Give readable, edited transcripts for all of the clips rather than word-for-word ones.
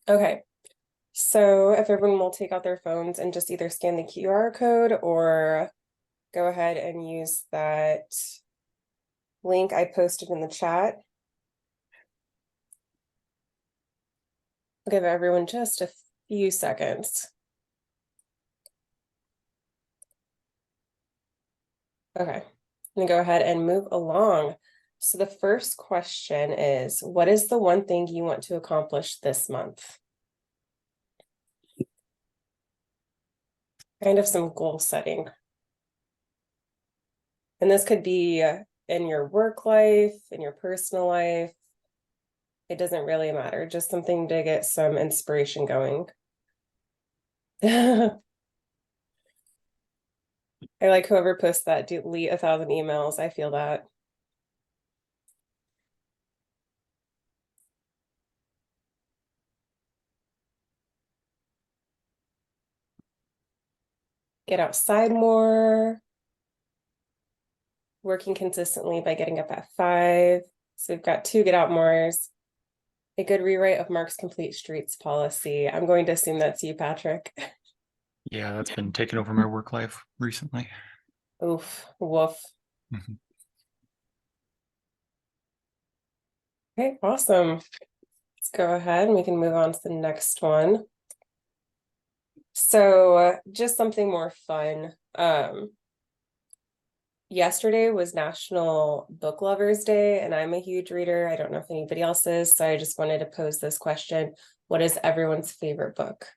Okay, so if everyone will take out their phones and just either scan the QR code or go ahead and use that link I posted in the chat. I'll give everyone just a few seconds. Okay, I'm gonna go ahead and move along. So the first question is, what is the one thing you want to accomplish this month? Kind of some goal setting. And this could be in your work life, in your personal life. It doesn't really matter, just something to get some inspiration going. I like whoever posts that, delete 1,000 emails. I feel that. Get outside more. Working consistently by getting up at 5. So we've got 2 get out mores. A good rewrite of Mark's Complete Streets policy. I'm going to assume that's you, Patrick. Yeah, that's been taking over my work life recently. Oof, woof. Mhm. Okay, awesome. Let's go ahead and we can move on to the next one. So just something more fun. Yesterday was National Book Lovers Day, and I'm a huge reader. I don't know if anybody else is, so I just wanted to pose this question. What is everyone's favorite book?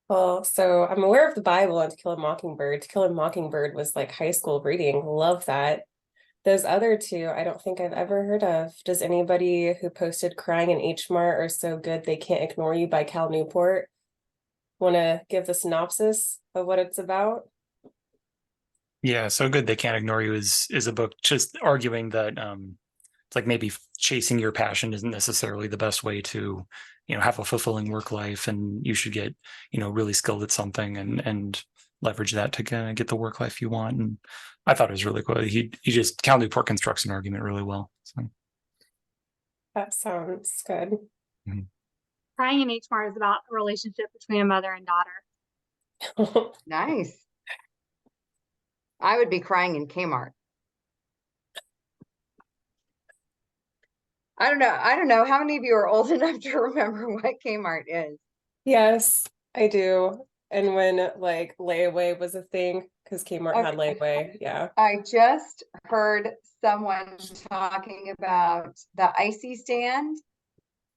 Well, so I'm aware of the Bible and To Kill a Mockingbird. To Kill a Mockingbird was like high school reading. Love that. Those other two, I don't think I've ever heard of. Does anybody who posted Crying in H Mart or So Good They Can't Ignore You by Cal Newport want to give the synopsis of what it's about? Yeah, So Good They Can't Ignore You is a book just arguing that it's like maybe chasing your passion isn't necessarily the best way to, have a fulfilling work life, and you should get, really skilled at something and leverage that to kind of get the work life you want. And I thought it was really cool. Cal Newport constructs an argument really well. So. That sounds good. Mhm. Crying in H Mart is about a relationship between a mother and daughter. Nice. I would be crying in Kmart. I don't know how many of you are old enough to remember what Kmart is. Yes, I do. And when like layaway was a thing, because Kmart had layaway, yeah. I just heard someone talking about the icy stand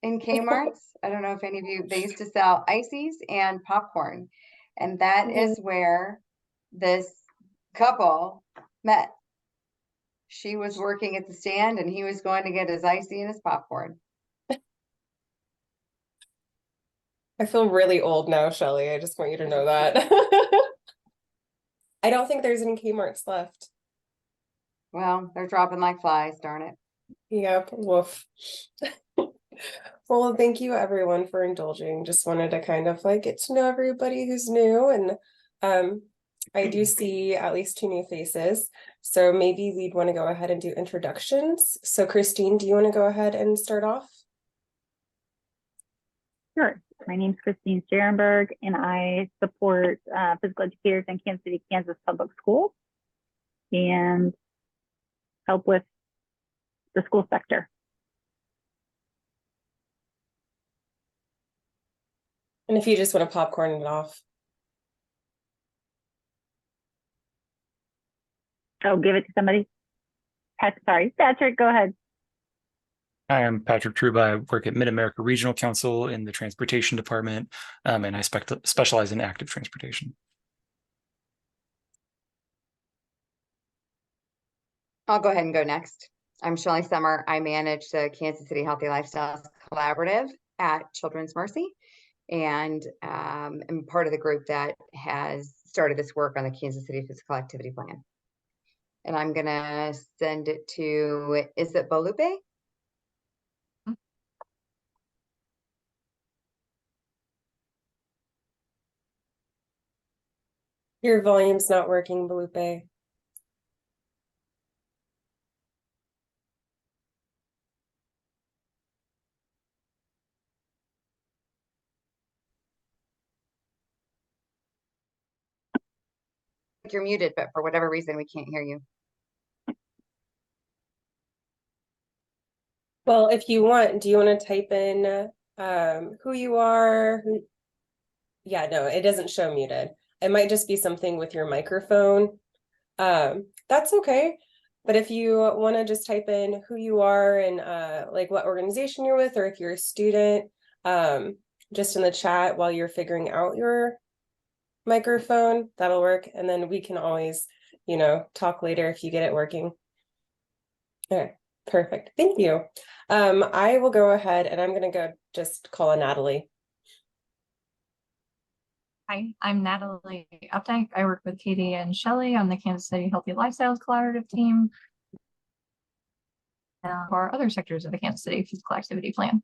in Kmart's. I don't know if any of you, they used to sell ices and popcorn. And that is where this couple met. She was working at the stand and he was going to get his icy and his popcorn. I feel really old now, Shelly. I just want you to know that. I don't think there's any Kmart's left. Well, they're dropping like flies, darn it. Yep, woof. Well, thank you everyone for indulging. Just wanted to kind of like get to know everybody who's new, and I do see at least 2 new faces. So maybe we'd want to go ahead and do introductions. So Christine, do you want to go ahead and start off? Sure. My name is Christine Sterenberg, and I support physical educators in Kansas City, Kansas Public Schools, and help with the school sector. And if you just want to popcorn it off. Oh, give it to somebody. Sorry, Patrick, go ahead. Hi, I'm Patrick Truba. I work at Mid-America Regional Council in the Transportation Department, and I specialize in active transportation. I'll go ahead and go next. I'm Shelly Summer. I manage the Kansas City Healthy Lifestyles Collaborative at Children's Mercy. and am part of the group that has started this work on the Kansas City Physical Activity Plan. And I'm gonna send it to, is it Bolupe? Your volume's not working, Belupe. You're muted, but for whatever reason, we can't hear you. Well, if you want, do you want to type in who you are? Yeah, no, it doesn't show muted. It might just be something with your microphone. That's okay. But if you want to just type in who you are and like what organization you're with, or if you're a student, just in the chat while you're figuring out your microphone, that'll work. And then we can always, talk later if you get it working. Okay, perfect. Thank you. I will go ahead and I'm going to go just call on Natalie. Hi, I'm Natalie Updike. I work with Katie and Shelley on the Kansas City Healthy Lifestyles Collaborative team for other sectors of the Kansas City Physical Activity Plan.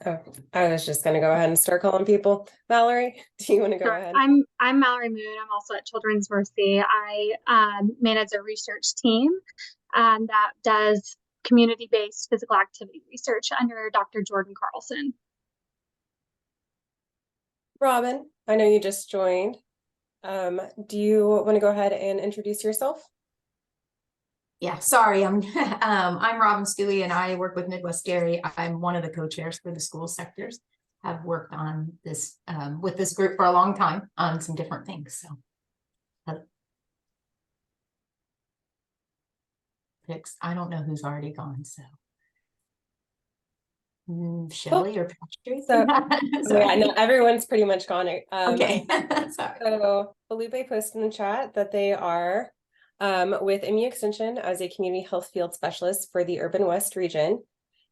Oh, I was just going to go ahead and start calling people. Valerie, do you want to go Sure. ahead? I'm Mallory Moon. I'm also at Children's Mercy. I manage a research team that does community-based physical activity research under Dr. Jordan Carlson. Robin, I know you just joined. Do you want to go ahead and introduce yourself? Yeah, sorry, I'm Robin Stewie and I work with Midwest Dairy. I'm one of the co-chairs for the school sectors. I've worked on this with this group for a long time on some different things. So I don't know who's already gone, so Shelley or Patrick. So yeah, no, everyone's pretty much gone. Okay. Sorry. So Felipe posted in the chat that they are with MU Extension as a community health field specialist for the Urban West region,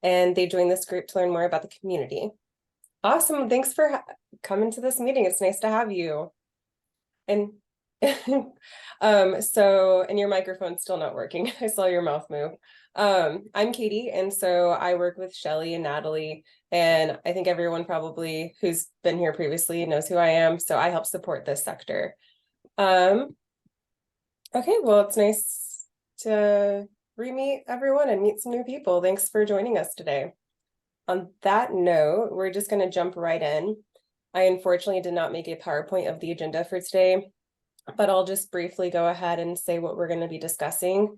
and they joined this group to learn more about the community. Awesome. Thanks for coming to this meeting. It's nice to have you. And and your microphone's still not working. I saw your mouth move. I'm Katie, and so I work with Shelley and Natalie, and I think everyone probably who's been here previously knows who I am, so I help support this sector. Okay, well, it's nice to re-meet everyone and meet some new people. Thanks for joining us today. On that note, we're just going to jump right in. I unfortunately did not make a PowerPoint of the agenda for today, but I'll just briefly go ahead and say what we're going to be discussing.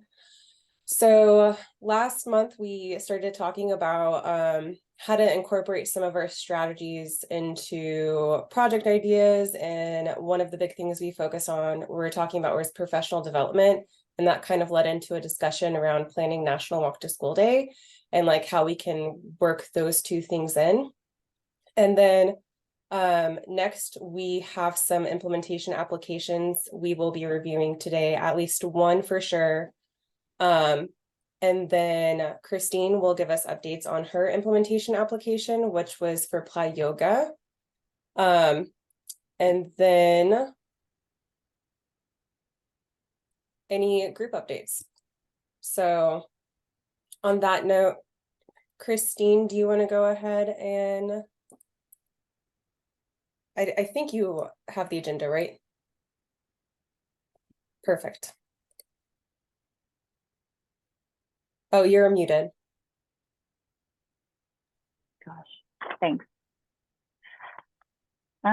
So last month, we started talking about how to incorporate some of our strategies into project ideas. And one of the big things we focus on, we're talking about was professional development. And that kind of led into a discussion around planning National Walk to School Day and like how we can work those two things in. And then next, we have some implementation applications we will be reviewing today, at least one for sure. And then Christine will give us updates on her implementation application, which was for Play Yoga. And then any group updates. So on that note, Christine, do you want to go ahead and I think you have the agenda, right? Perfect. Oh, you're muted. Gosh, thanks. So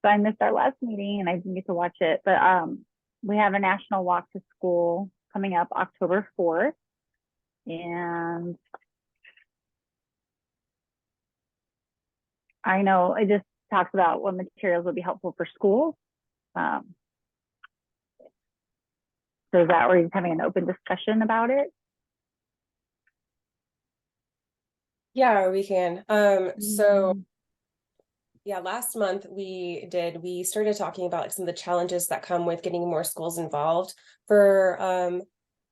I missed our last meeting and I didn't get to watch it, but we have a National Walk to School coming up October 4th. And I know it just talks about what materials would be helpful for schools. So is that where he's having an open discussion about it? Yeah, we can. So yeah, last month we started talking about like some of the challenges that come with getting more schools involved for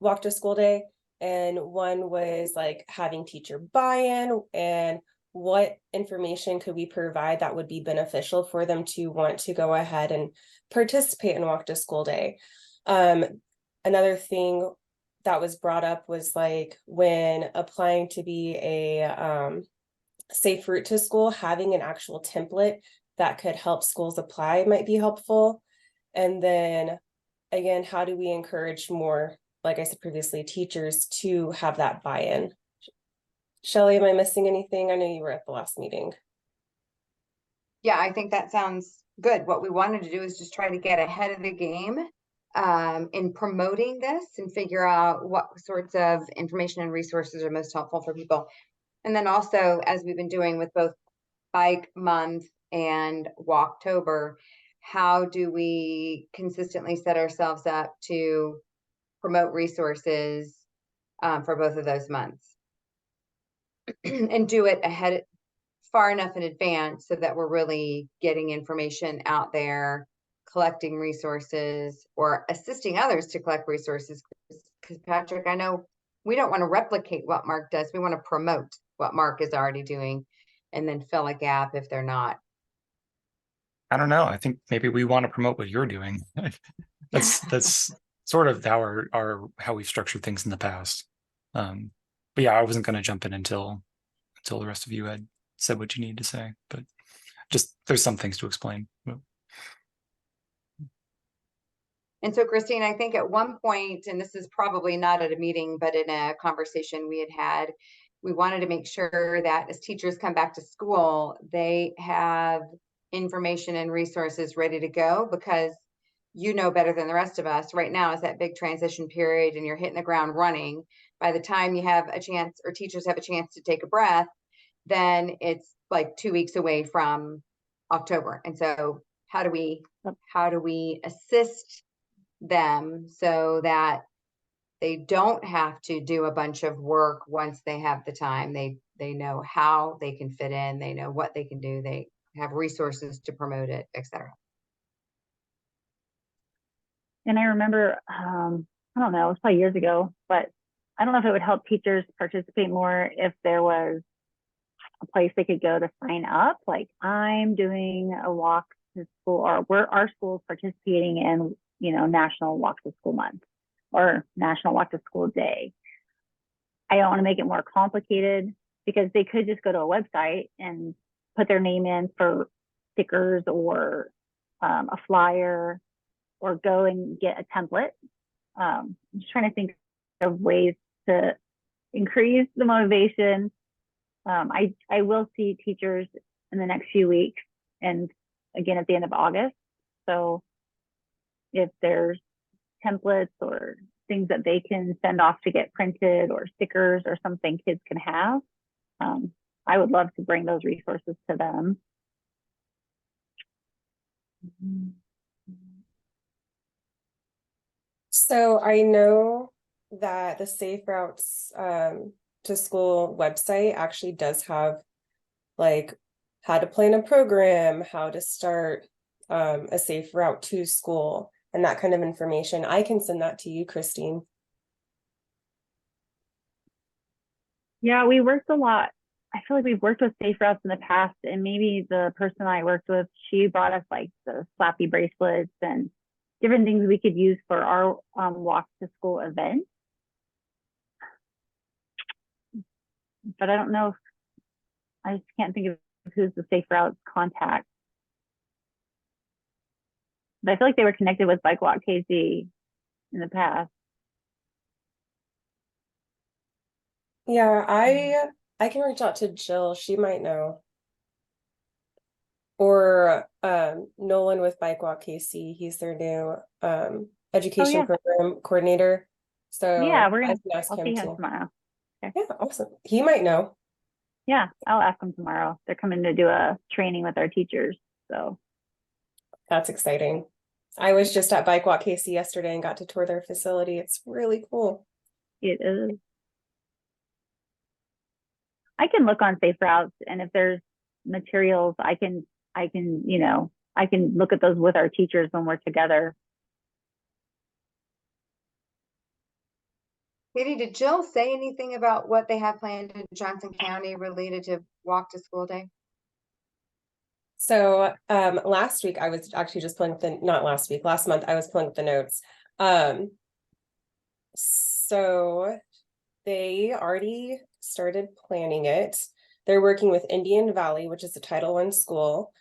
Walk to School Day. And one was like having teacher buy-in, and what information could we provide that would be beneficial for them to want to go ahead and participate in Walk to School Day. Another thing that was brought up was like when applying to be a safe route to school, having an actual template that could help schools apply might be helpful. And then again, how do we encourage more, like I said previously, teachers to have that buy-in? Shelley, am I missing anything? I know you were at the last meeting. Yeah, I think that sounds good. What we wanted to do is just try to get ahead of the game in promoting this and figure out what sorts of information and resources are most helpful for people. And then also, as we've been doing with both Bike Month and Walktober, how do we consistently set ourselves up to promote resources for both of those months? And do it ahead, far enough in advance so that we're really getting information out there, collecting resources, or assisting others to collect resources. Because Patrick, I know we don't want to replicate what Mark does. We want to promote what Mark is already doing and then fill a gap if they're not. I don't know. I think maybe we want to promote what you're doing. That's sort of how we've structured things in the past. But yeah, I wasn't going to jump in until the rest of you had said what you need to say, but just there's some things to explain. And so, Christine, I think at one point, and this is probably not at a meeting, but in a conversation we had, we wanted to make sure that as teachers come back to school, they have information and resources ready to go, because you know better than the rest of us, right now is that big transition period and you're hitting the ground running. By the time you have a chance, or teachers have a chance to take a breath, then it's like 2 weeks away from October. And so how do we assist them so that they don't have to do a bunch of work once they have the time? They know how they can fit in, they know what they can do, they have resources to promote it, etc. And I remember, I don't know, it was probably years ago, but I don't know if it would help teachers participate more if there was a place they could go to sign up. Like, I'm doing a walk to school, or our school's participating in, National Walk to School Month or National Walk to School Day. I don't want to make it more complicated, because they could just go to a website and put their name in for stickers or a flyer, or go and get a template. I'm just trying to think of ways to increase the motivation. I will see teachers in the next few weeks, and again at the end of August. So if there's templates or things that they can send off to get printed, or stickers or something kids can have, I would love to bring those resources to them. So I know that the Safe Routes to School website actually does have like how to plan a program, how to start a safe route to school, and that kind of information. I can send that to you, Christine. Yeah, we worked a lot. I feel like we've worked with Safe Routes in the past, and maybe the person I worked with, she brought us like the slappy bracelets and different things we could use for our walk to school event. But I don't know, I just can't think of who's the Safe Routes contact. But I feel like they were connected with Bike Walk KC in the past. Yeah, I can reach out to Jill. She might know. Or Nolan with Bike Walk KC. He's their new education program coordinator. So yeah, I'll see him tomorrow. Okay. Yeah, awesome. He might know. Yeah, I'll ask him tomorrow. They're coming to do a training with our teachers. So that's exciting. I was just at Bike Walk KC yesterday and got to tour their facility. It's really cool. It is. I can look on Safe Routes, and if there's materials, I can look at those with our teachers when we're together. Katie, did Jill say anything about what they have planned in Johnson County related to Walk to School Day? So last week I was actually just pulling up the, not last week, last month I was pulling up the notes. So they already started planning it. They're working with Indian Valley, which is a Title I school.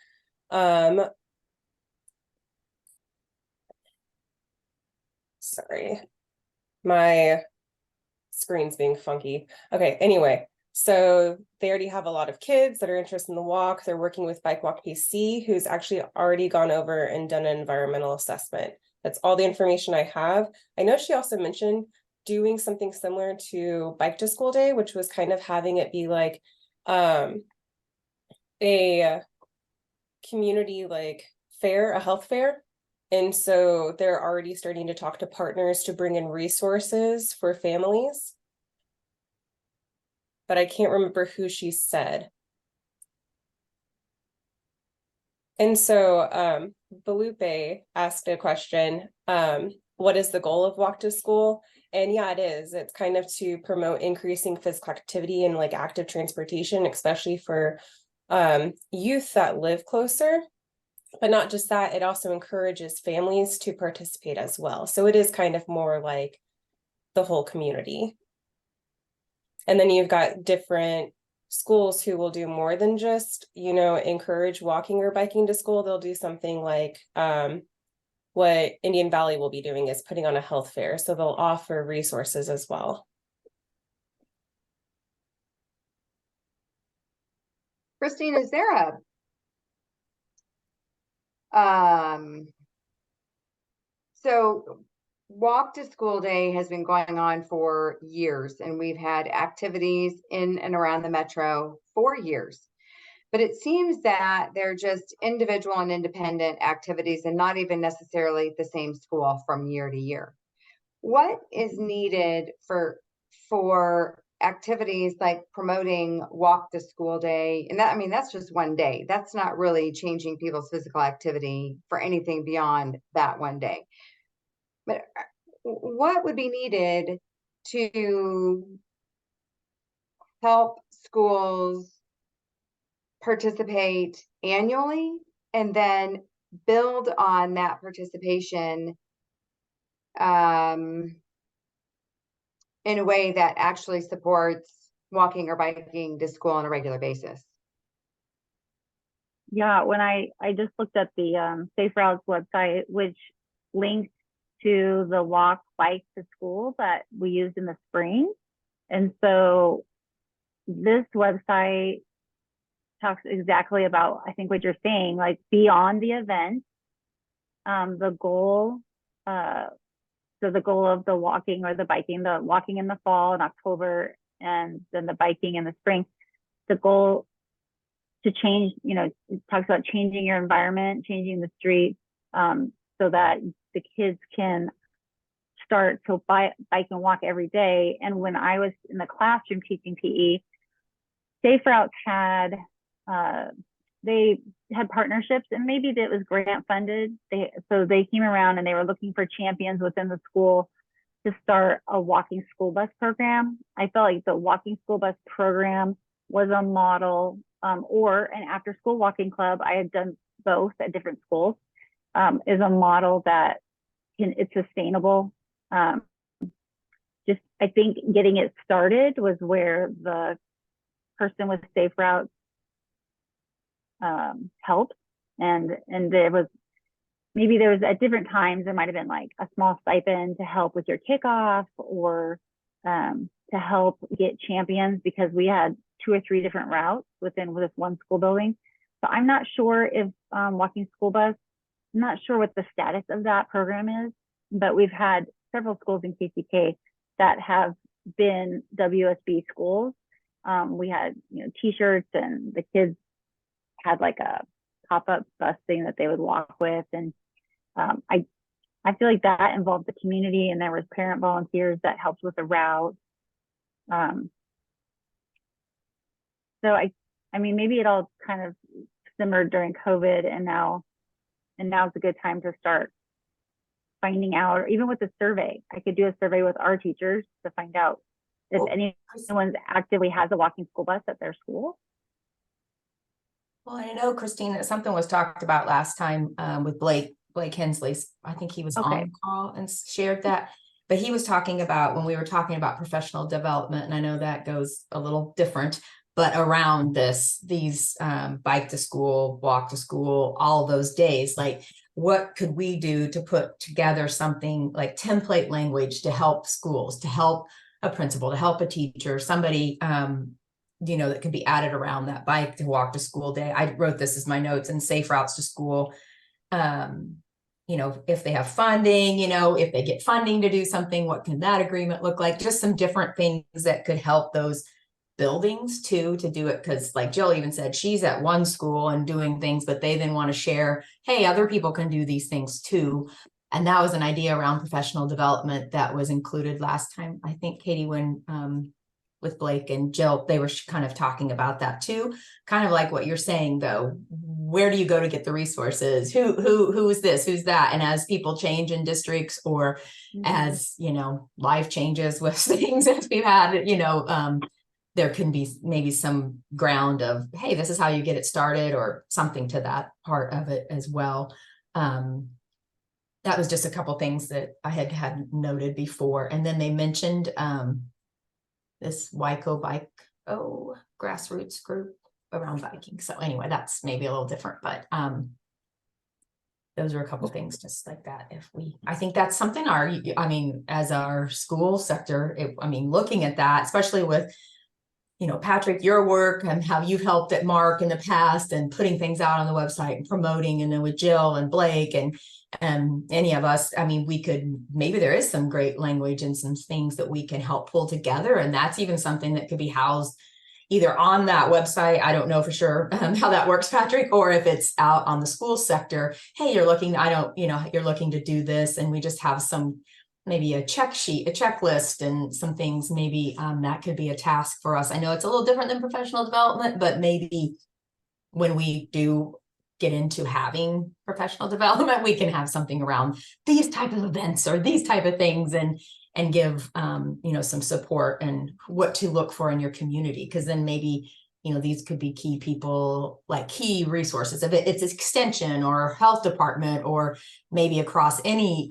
Sorry, my screen's being funky. Okay, anyway, so they already have a lot of kids that are interested in the walk. They're working with Bike Walk PC, who's actually already gone over and done an environmental assessment. That's all the information I have. I know she also mentioned doing something similar to Bike to School Day, which was kind of having it be like a community like fair, a health fair. And so they're already starting to talk to partners to bring in resources for families. But I can't remember who she said. And so Belupe asked a question, what is the goal of Walk to School? And yeah, it is. It's kind of to promote increasing physical activity and like active transportation, especially for youth that live closer. But not just that, it also encourages families to participate as well. So it is kind of more like the whole community. And then you've got different schools who will do more than just, you know, encourage walking or biking to school. They'll do something like what Indian Valley will be doing is putting on a health fair. So they'll offer resources as well. Christine, is there a so Walk to School Day has been going on for years, and we've had activities in and around the metro for years. But it seems that they're just individual and independent activities and not even necessarily the same school from year to year. What is needed for activities like promoting Walk to School Day? And that, I mean, that's just one day. That's not really changing people's physical activity for anything beyond that one day. But what would be needed to help schools participate annually and then build on that participation in a way that actually supports walking or biking to school on a regular basis? Yeah, when I just looked at the Safe Routes website, which links to the walk bike to school that we used in the spring. And so this website talks exactly about, I think what you're saying, like beyond the event, the goal, so the goal of the walking or the biking, the walking in the fall in October, and then the biking in the spring, the goal to change, you know, it talks about changing your environment, changing the street, so that the kids can start to bike and walk every day. And when I was in the classroom teaching PE, Safe Routes had, they had partnerships, and maybe it was grant funded. So they came around and they were looking for champions within the school to start a walking school bus program. I felt like the walking school bus program was a model, or an after school walking club. I had done both at different schools, is a model that it's sustainable. Just, I think getting it started was where the person with Safe Routes helped. And there was, maybe there was at different times, there might've been like a small stipend to help with your kickoff, or to help get champions, because we had 2 or 3 different routes within this one school building. So I'm not sure if walking school bus, I'm not sure what the status of that program is, but we've had several schools in KCK that have been WSB schools. We had, you know, t-shirts, and the kids had like a pop-up bus thing that they would walk with. And I feel like that involved the community, and there was parent volunteers that helped with the route. So I mean, maybe it all kind of simmered during COVID, and now's a good time to start finding out, or even with a survey, I could do a survey with our teachers to find out if Well, anyone actively has a walking school bus at their school. Well, I know, Christine, that something was talked about last time with Blake Hensley. I think he was Okay. on call and shared that. But he was talking about when we were talking about professional development, and I know that goes a little different, but around these bike to school, walk to school, all those days, like what could we do to put together something like template language to help schools, to help a principal, to help a teacher, somebody that can be added around that bike to walk to school day. I wrote this as my notes, and safe routes to school. If they have funding, if they get funding to do something, what can that agreement look like? Just some different things that could help those buildings too, to do it. Cause like Jill even said, she's at one school and doing things, but they then want to share, hey, other people can do these things too. And that was an idea around professional development that was included last time. I think, Katie, when with Blake and Jill, they were kind of talking about that too. Kind of like what you're saying though, where do you go to get the resources? Who is this? Who's that? And as people change in districts, or as, life changes with things as we've had, there can be maybe some ground of, hey, this is how you get it started, or something to that part of it as well. That was just a couple things that I had noted before. And then they mentioned this Wyco Bike grassroots group around biking. So anyway, that's maybe a little different, but those are a couple things just like that. I think that's something as our school sector, looking at that, especially with, Patrick, your work and how you've helped at Mark in the past and putting things out on the website and promoting, and then with Jill and Blake and any of us, maybe there is some great language and some things that we can help pull together. And that's even something that could be housed either on that website. I don't know for sure how that works, Patrick, or if it's out on the school sector. Hey, you're looking to do this, and we just have maybe a check sheet, a checklist, and some things maybe that could be a task for us. I know it's a little different than professional development, but maybe when we do get into having professional development, we can have something around these type of events or these type of things, and give some support and what to look for in your community. Because then maybe these could be key people, like key resources. If it's extension or health department, or maybe across any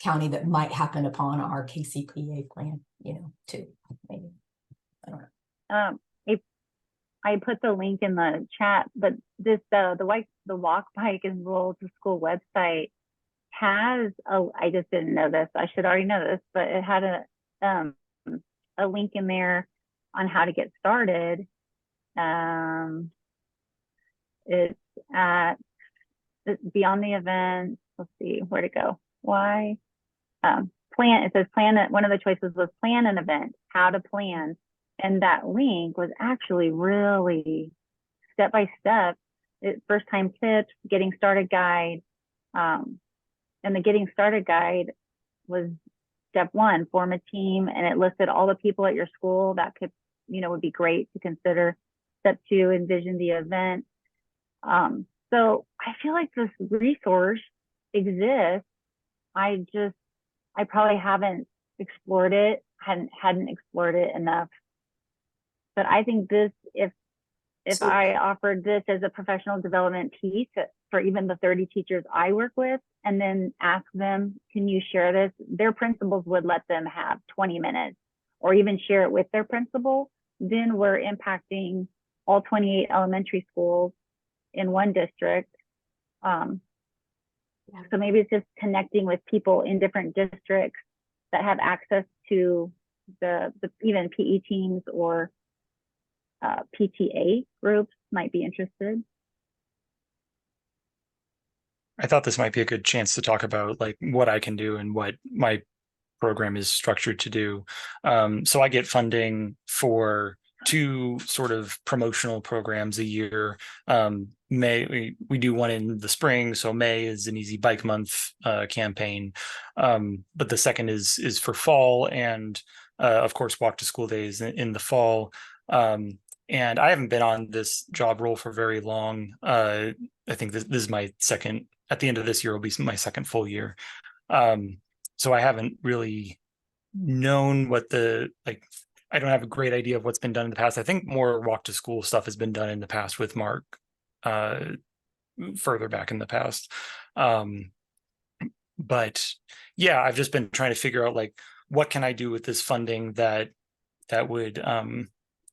county that might happen upon our KCPA plan, too. Maybe I don't know. I put the link in the chat, but this the Walk Bike and Roll to School website has I just didn't know this. I should already know this, but it had a link in there on how to get started. It's beyond the event. Let's see where to go. Why? Plan. It says plan. One of the choices was plan an event. How to plan. And that link was actually really step by step. First time tips, getting started guide. And the getting started guide was step 1, form a team, and it listed all the people at your school that could, would be great to consider. Step 2, envision the event. So I feel like this resource exists. I probably haven't explored it, hadn't explored it enough. But I think this, if I offered this as a professional development piece for even the 30 teachers I work with, and then ask them, can you share this? Their principals would let them have 20 minutes or even share it with their principal. Then we're impacting all 28 elementary schools in one district. So maybe it's just connecting with people in different districts that have access to the even PE teams or PTA groups might be interested. I thought this might be a good chance to talk about like what I can do and what my program is structured to do. So I get funding for 2 sort of promotional programs a year. May we do one in the spring, so May is an Easy Bike Month campaign, but the second is for fall, and of course Walk to School Days in the fall. And I haven't been on this job role for very long. I think this is my second. At the end of this year will be my second full year. So I haven't really known what I don't have a great idea of what's been done in the past. I think more walk to school stuff has been done in the past with Mark, further back in the past. But yeah, I've just been trying to figure out like, what can I do with this funding that would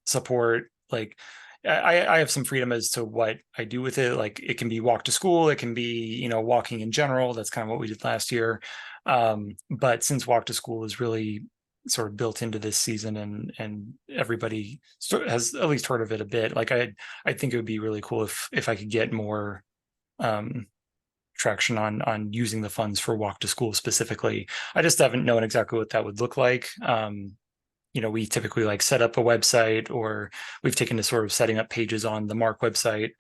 support, like, I have some freedom as to what I do with it. Like it can be walk to school, it can be, walking in general. That's kind of what we did last year. But since walk to school is really sort of built into this season and everybody has at least heard of it a bit, like I think it would be really cool if I could get more traction on using the funds for walk to school specifically. I just haven't known exactly what that would look like. We typically like set up a website, or we've taken to sort of setting up pages on the Mark website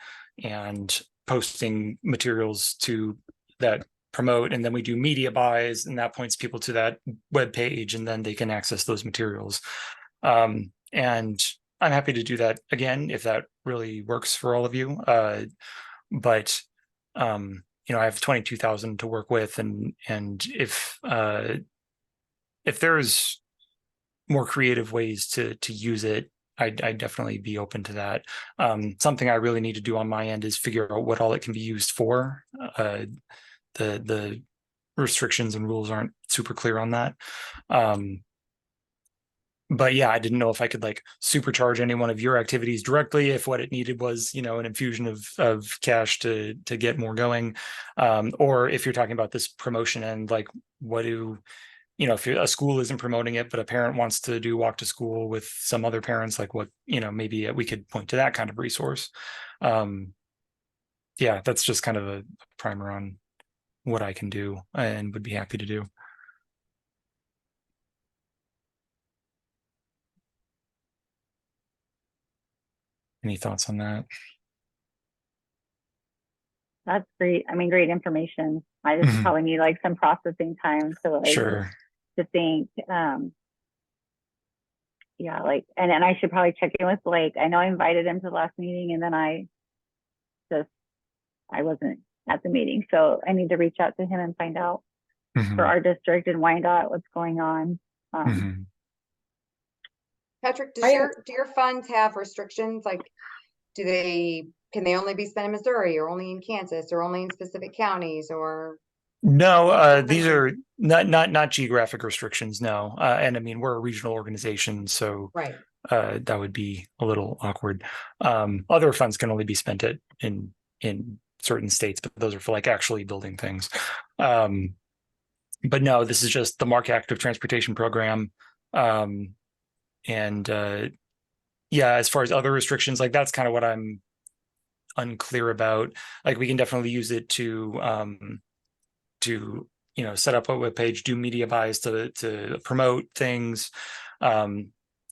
and posting materials to that promote, and then we do media buys, and that points people to that web page, and then they can access those materials. And I'm happy to do that again if that really works for all of you. But I have 22,000 to work with, and if there's more creative ways to use it, I'd definitely be open to that. Something I really need to do on my end is figure out what all it can be used for. The restrictions and rules aren't super clear on that. But yeah, I didn't know if I could like supercharge any one of your activities directly, if what it needed was, an infusion of cash to get more going. Or if you're talking about this promotion and like, what do, if a school isn't promoting it, but a parent wants to do walk to school with some other parents, like what, maybe we could point to that kind of resource. Yeah, that's just kind of a primer on what I can do and would be happy to do. Any thoughts on that? That's great. I mean, great information. I just probably need like some processing time to Sure. to think. Yeah, like, and I should probably check in with Blake. I know I invited him to the last meeting, and then I wasn't at the meeting, so I need to reach out to him and find out for our district and Wyandotte what's going on. Patrick, do your funds have restrictions? Like, can they only be spent in Missouri, or only in Kansas, or only in specific counties, or? No, these are not geographic restrictions. No, and I mean, we're a regional organization, so right. That would be a little awkward. Other funds can only be spent in certain states, but those are for like actually building things. But no, this is just the Mark Active Transportation Program. And yeah, as far as other restrictions, like that's kind of what I'm unclear about. Like we can definitely use it to set up a web page, do media buys to promote things.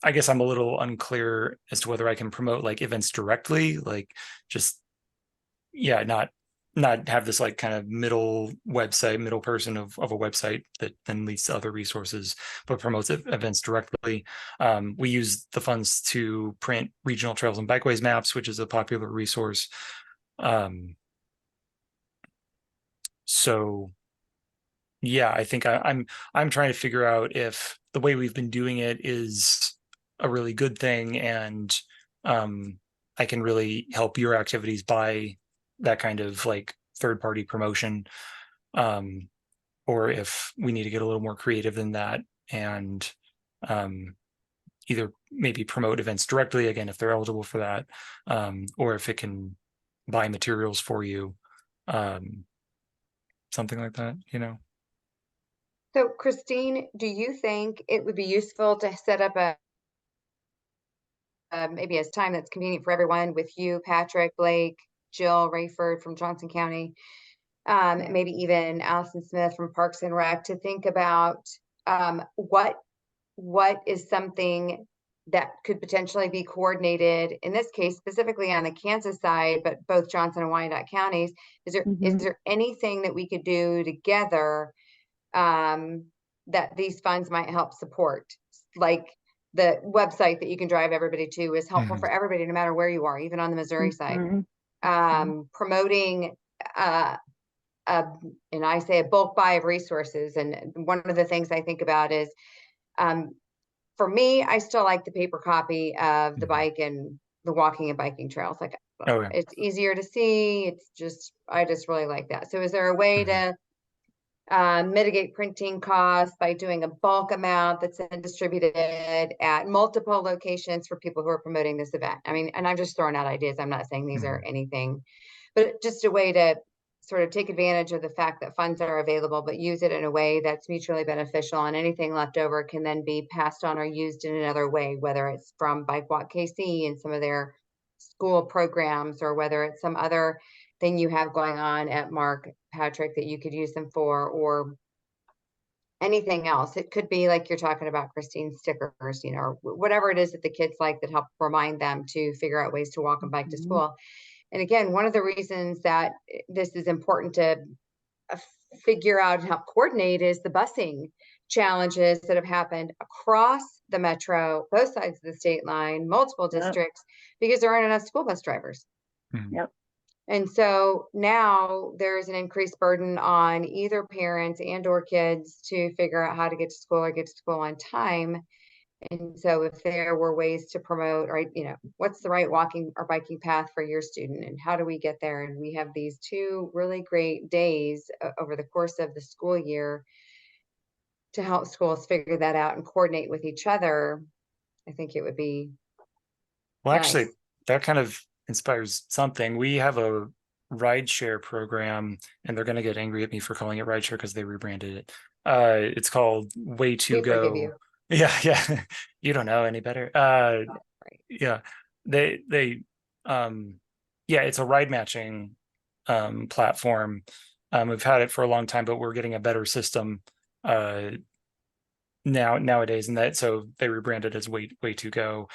I guess I'm a little unclear as to whether I can promote like events directly, like just not have this like kind of middle person of a website that then leads to other resources, but promotes events directly. We use the funds to print regional trails and bikeways maps, which is a popular resource. So yeah, I think I'm trying to figure out if the way we've been doing it is a really good thing, and I can really help your activities by that kind of like third-party promotion, or if we need to get a little more creative than that and either maybe promote events directly, again, if they're eligible for that, or if it can buy materials for you, something like that, So Christine, do you think it would be useful to set up maybe a time that's convenient for everyone, with you, Patrick, Blake, Jill Rayford from Johnson County, maybe even Allison Smith from Parks and Rec, to think about what is something that could potentially be coordinated, in this case, specifically on the Kansas side, but both Johnson and Wyandotte counties. Is there anything that we could do together that these funds might help support? Like the website that you can drive everybody to is helpful for everybody, no matter where you are, even on the Missouri side. Promoting and I say a bulk buy of resources. And one of the things I think about is, for me, I still like the paper copy of the Mhm. bike and the walking and biking trails. Like, Oh, yeah. it's easier to see. I just really like that. So is there a way Mhm. to mitigate printing costs by doing a bulk amount that's then distributed at multiple locations for people who are promoting this event? I mean, and I'm just throwing out ideas. I'm not saying these are anything, but just a way to sort of take advantage of the fact that funds are available, but use it in a way that's mutually beneficial, and anything left over can then be passed on or used in another way, whether it's from Bike Walk KC and some of their school programs, or whether it's some other thing you have going on at Mark Patrick that you could use them for, or anything else. It could be like you're talking about, Christine, stickers, or whatever it is that the kids like that help remind them to figure out ways to walk and bike to Mhm. school. And again, one of the reasons that this is important to figure out and help coordinate is the busing challenges that have happened across the metro, both sides of the state line, multiple Yep. districts, because there aren't enough school bus drivers. Mhm. Yep. And so now there's an increased burden on either parents and or kids to figure out how to get to school or get to school on time. And so if there were ways to promote, right, what's the right walking or biking path for your student, and how do we get there? And we have these 2 really great days over the course of the school year to help schools figure that out and coordinate with each other. I think it would be Well, nice. actually, that kind of inspires something. We have a rideshare program, and they're going to get angry at me for calling it rideshare because they rebranded it. It's called Way to We forgive Go. you. Yeah, yeah. You don't know any better. Right. Yeah, they yeah, it's a ride matching platform. We've had it for a long time, but we're getting a better system nowadays, and that so they rebranded as Way to Go.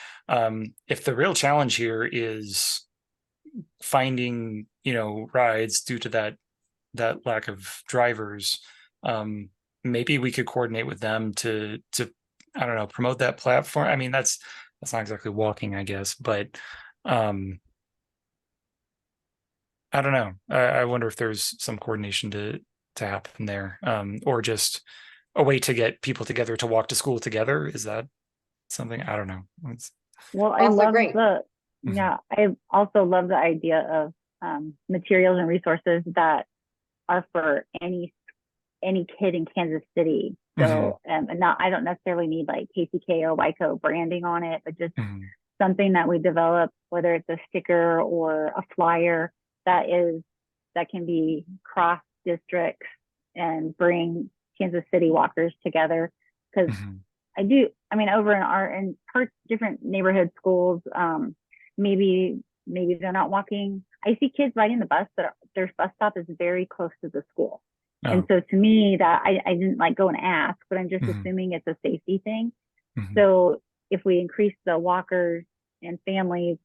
If the real challenge here is finding rides due to that lack of drivers, maybe we could coordinate with them to I don't know, promote that platform. I mean, that's not exactly walking, I guess, but I don't know. I wonder if there's some coordination to happen there, or just a way to get people together to walk to school together. Is that something? I don't know. Well, I Also love great. yeah, I also love the idea of materials and resources that are for any kid in Kansas City. So, and I don't necessarily need like KCK or YCO branding on it, but just something that we develop, whether it's a sticker or a flyer that can be cross districts and bring Kansas City walkers together. Because I mean, over in parts, different neighborhood schools, maybe they're not walking. I see kids riding the bus, but their bus stop is very close to the school. And so to me, that I didn't like go and ask, but I'm just assuming it's a safety thing. So if we increase the walkers and families,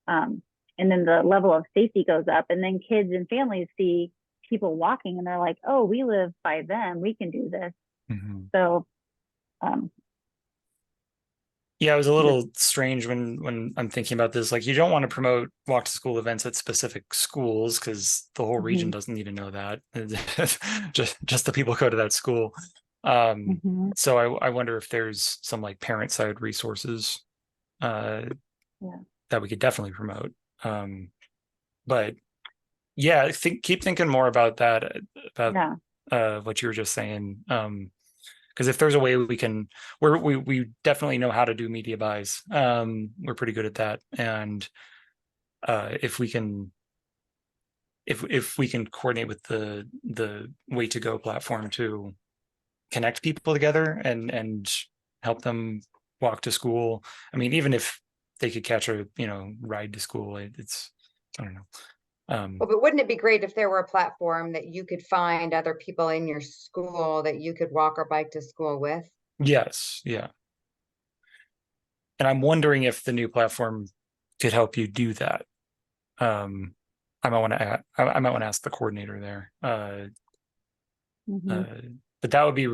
and then the level of safety goes up, and then kids and families see people walking and they're like, oh, we live by them, we can do this. So yeah, it was a little strange when I'm thinking about this. Like, you don't want to promote walk to school events at specific schools because the whole region doesn't need to know that. just the people who go to that school. So I wonder if there's some like parent side resources that we could definitely promote. But yeah, keep thinking more about that, about what you were just saying. Because if there's a way we can, we definitely know how to do media buys. We're pretty good at that, and if we can coordinate with the Way to Go platform to connect people together and help them walk to school. I mean, even if they could catch a ride to school, it's I don't know. Well, but wouldn't it be great if there were a platform that you could find other people in your school that you could walk or bike to school with? Yes, yeah. And I'm wondering if the new platform could help you do that. I might want to ask the coordinator there. But that would be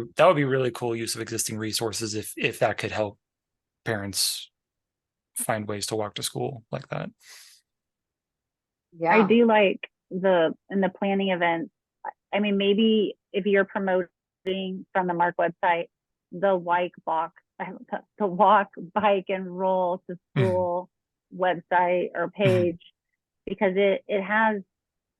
really cool use of existing resources if that could help parents find ways to walk to school like that. Yeah. I do like in the planning events, I mean, maybe if you're promoting from the Mark website, the walk, bike, and roll to school website or page, because it has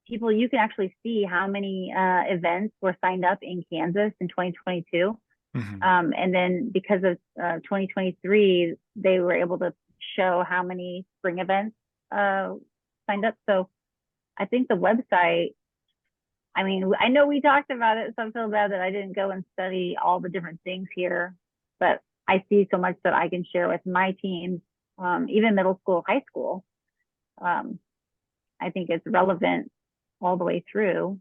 people, you can actually see how many events were signed up in Kansas in 2022. And then because of 2023, they were able to show how many spring events signed up. So I think the website, I mean, I know we talked about it, so I feel bad that I didn't go and study all the different things here, but I see so much that I can share with my teams, even middle school, high school. I think it's relevant all the way through.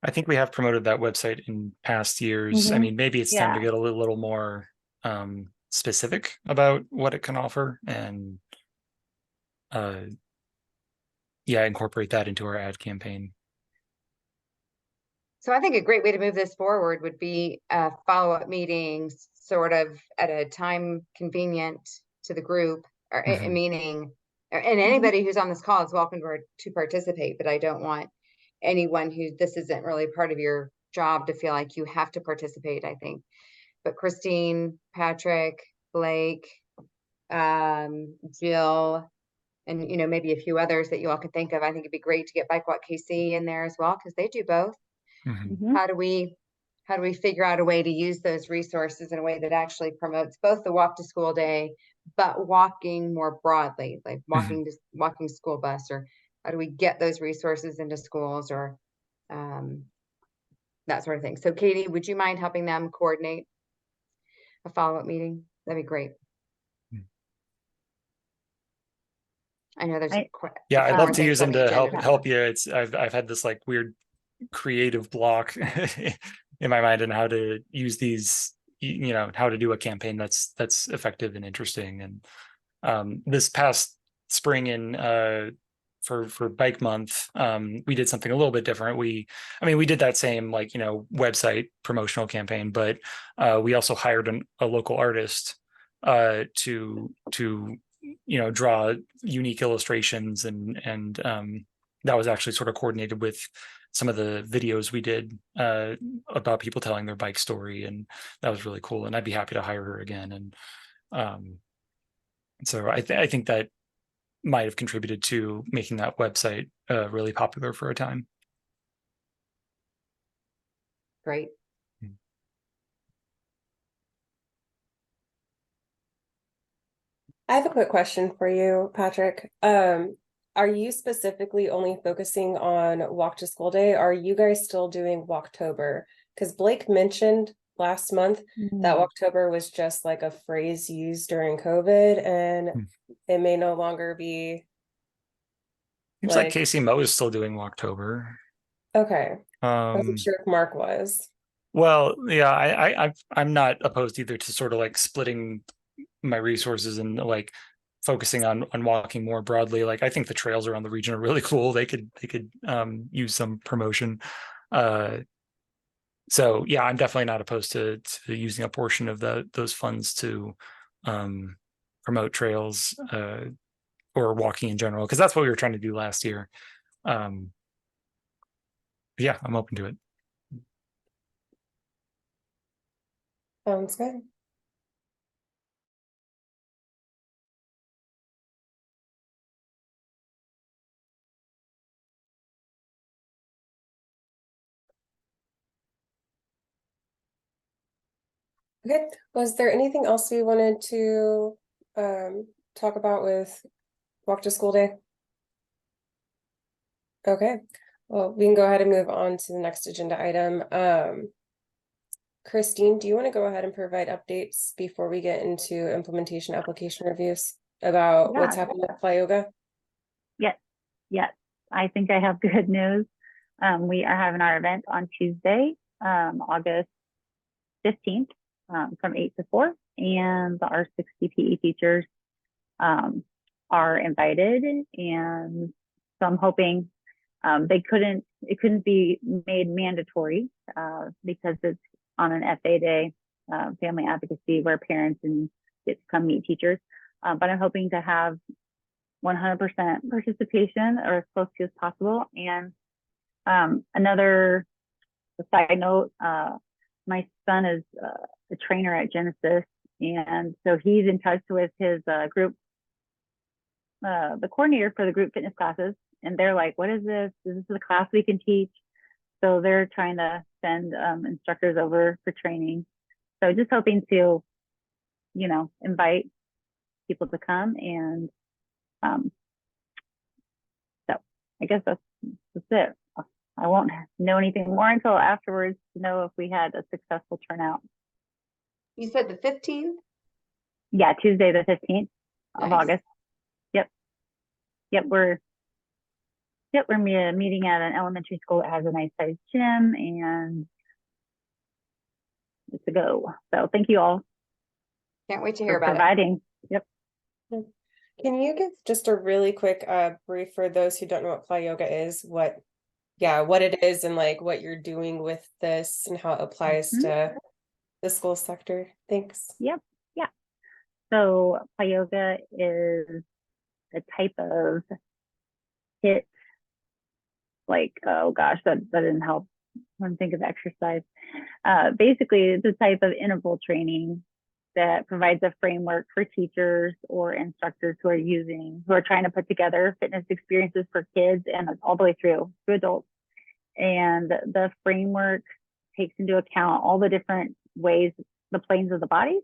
I think we have promoted that website in past years. I mean, maybe it's time to Yeah. get a little more specific about what it can offer, and yeah, incorporate that into our ad campaign. So I think a great way to move this forward would be follow-up meetings, sort of at a time convenient to the group, or a meeting, and anybody who's on this call is welcome to participate, but I don't want anyone who this isn't really part of your job to feel like you have to participate, I think. But Christine, Patrick, Blake, Jill, and maybe a few others that you all could think of, I think it'd be great to get Bike Walk KC in there as well, because they do both. How do we figure out a way to use those resources in a way that actually promotes both the walk to school day, but walking more broadly, like walking school bus, or how do we get those resources into schools, or that sort of thing. So Katie, would you mind helping them coordinate a follow-up meeting? That'd be great. I know there's yeah, I'd love to things use on them the to agenda. help you. It's I've had this like weird creative block in my mind, and how to use these, how to do a campaign that's effective and interesting. And this past spring in for Bike Month, we did something a little bit different. We did that same website promotional campaign, but we also hired a local artist to draw unique illustrations, and that was actually sort of coordinated with some of the videos we did about people telling their bike story, and that was really cool. And I'd be happy to hire her again. And so I think that might have contributed to making that website really popular for a time. Great. I have a quick question for you, Patrick. Are you specifically only focusing on Walk to School Day? Are you guys still doing Walktober? Because Blake mentioned last month that Walktober was just like a phrase used during COVID, and it may no longer be. Seems like Casey Moe is still doing Walktober. Okay. I wasn't sure if Mark was. Well, yeah, I'm not opposed either to sort of like splitting my resources and like focusing on walking more broadly. Like, I think the trails around the region are really cool. They could use some promotion. So yeah, I'm definitely not opposed to using a portion of those funds to promote trails or walking in general, because that's what we were trying to do last year. Yeah, I'm open to it. Sounds good. Okay, was there anything else we wanted to talk about with Walk to School Day? Okay, well, we can go ahead and move on to the next agenda item. Christine, do you want to go ahead and provide updates before we get into implementation application reviews about what's happening at Flyoga? Yes, I think I have good news. We are having our event on Tuesday, August 15th, from 8 to 4, and our 60 PE teachers are invited, and so I'm hoping it couldn't be made mandatory because it's on an FA day, family advocacy, where parents get to come meet teachers. But I'm hoping to have 100% participation, or as close to as possible. And Another side note, my son is a trainer at Genesis, and so he's in touch with his group, the coordinator for the group fitness classes, and they're like, what is this? Is this a class we can teach? So they're trying to send instructors over for training. So just hoping to, you know, invite people to come, and so I guess that's it. I won't know anything more until afterwards to know if we had a successful turnout. You said the 15th? Yeah, Tuesday the 15th of Nice. August. Yep, we're meeting at an elementary school that has a nice sized gym, and it's a go. So thank you all Can't wait to hear for about it. providing. Yep. Can you give just a really quick brief for those who don't know what Play Yoga is, what it is, and like what you're doing with this and how it applies to the school sector? Thanks. Yep. Yeah. So Play Yoga is a type of HIIT, like, oh gosh, that didn't help when I think of exercise. Basically, it's a type of interval training that provides a framework for teachers or instructors who are trying to put together fitness experiences for kids and all the way through to adults. And the framework takes into account all the different ways, the planes of the body.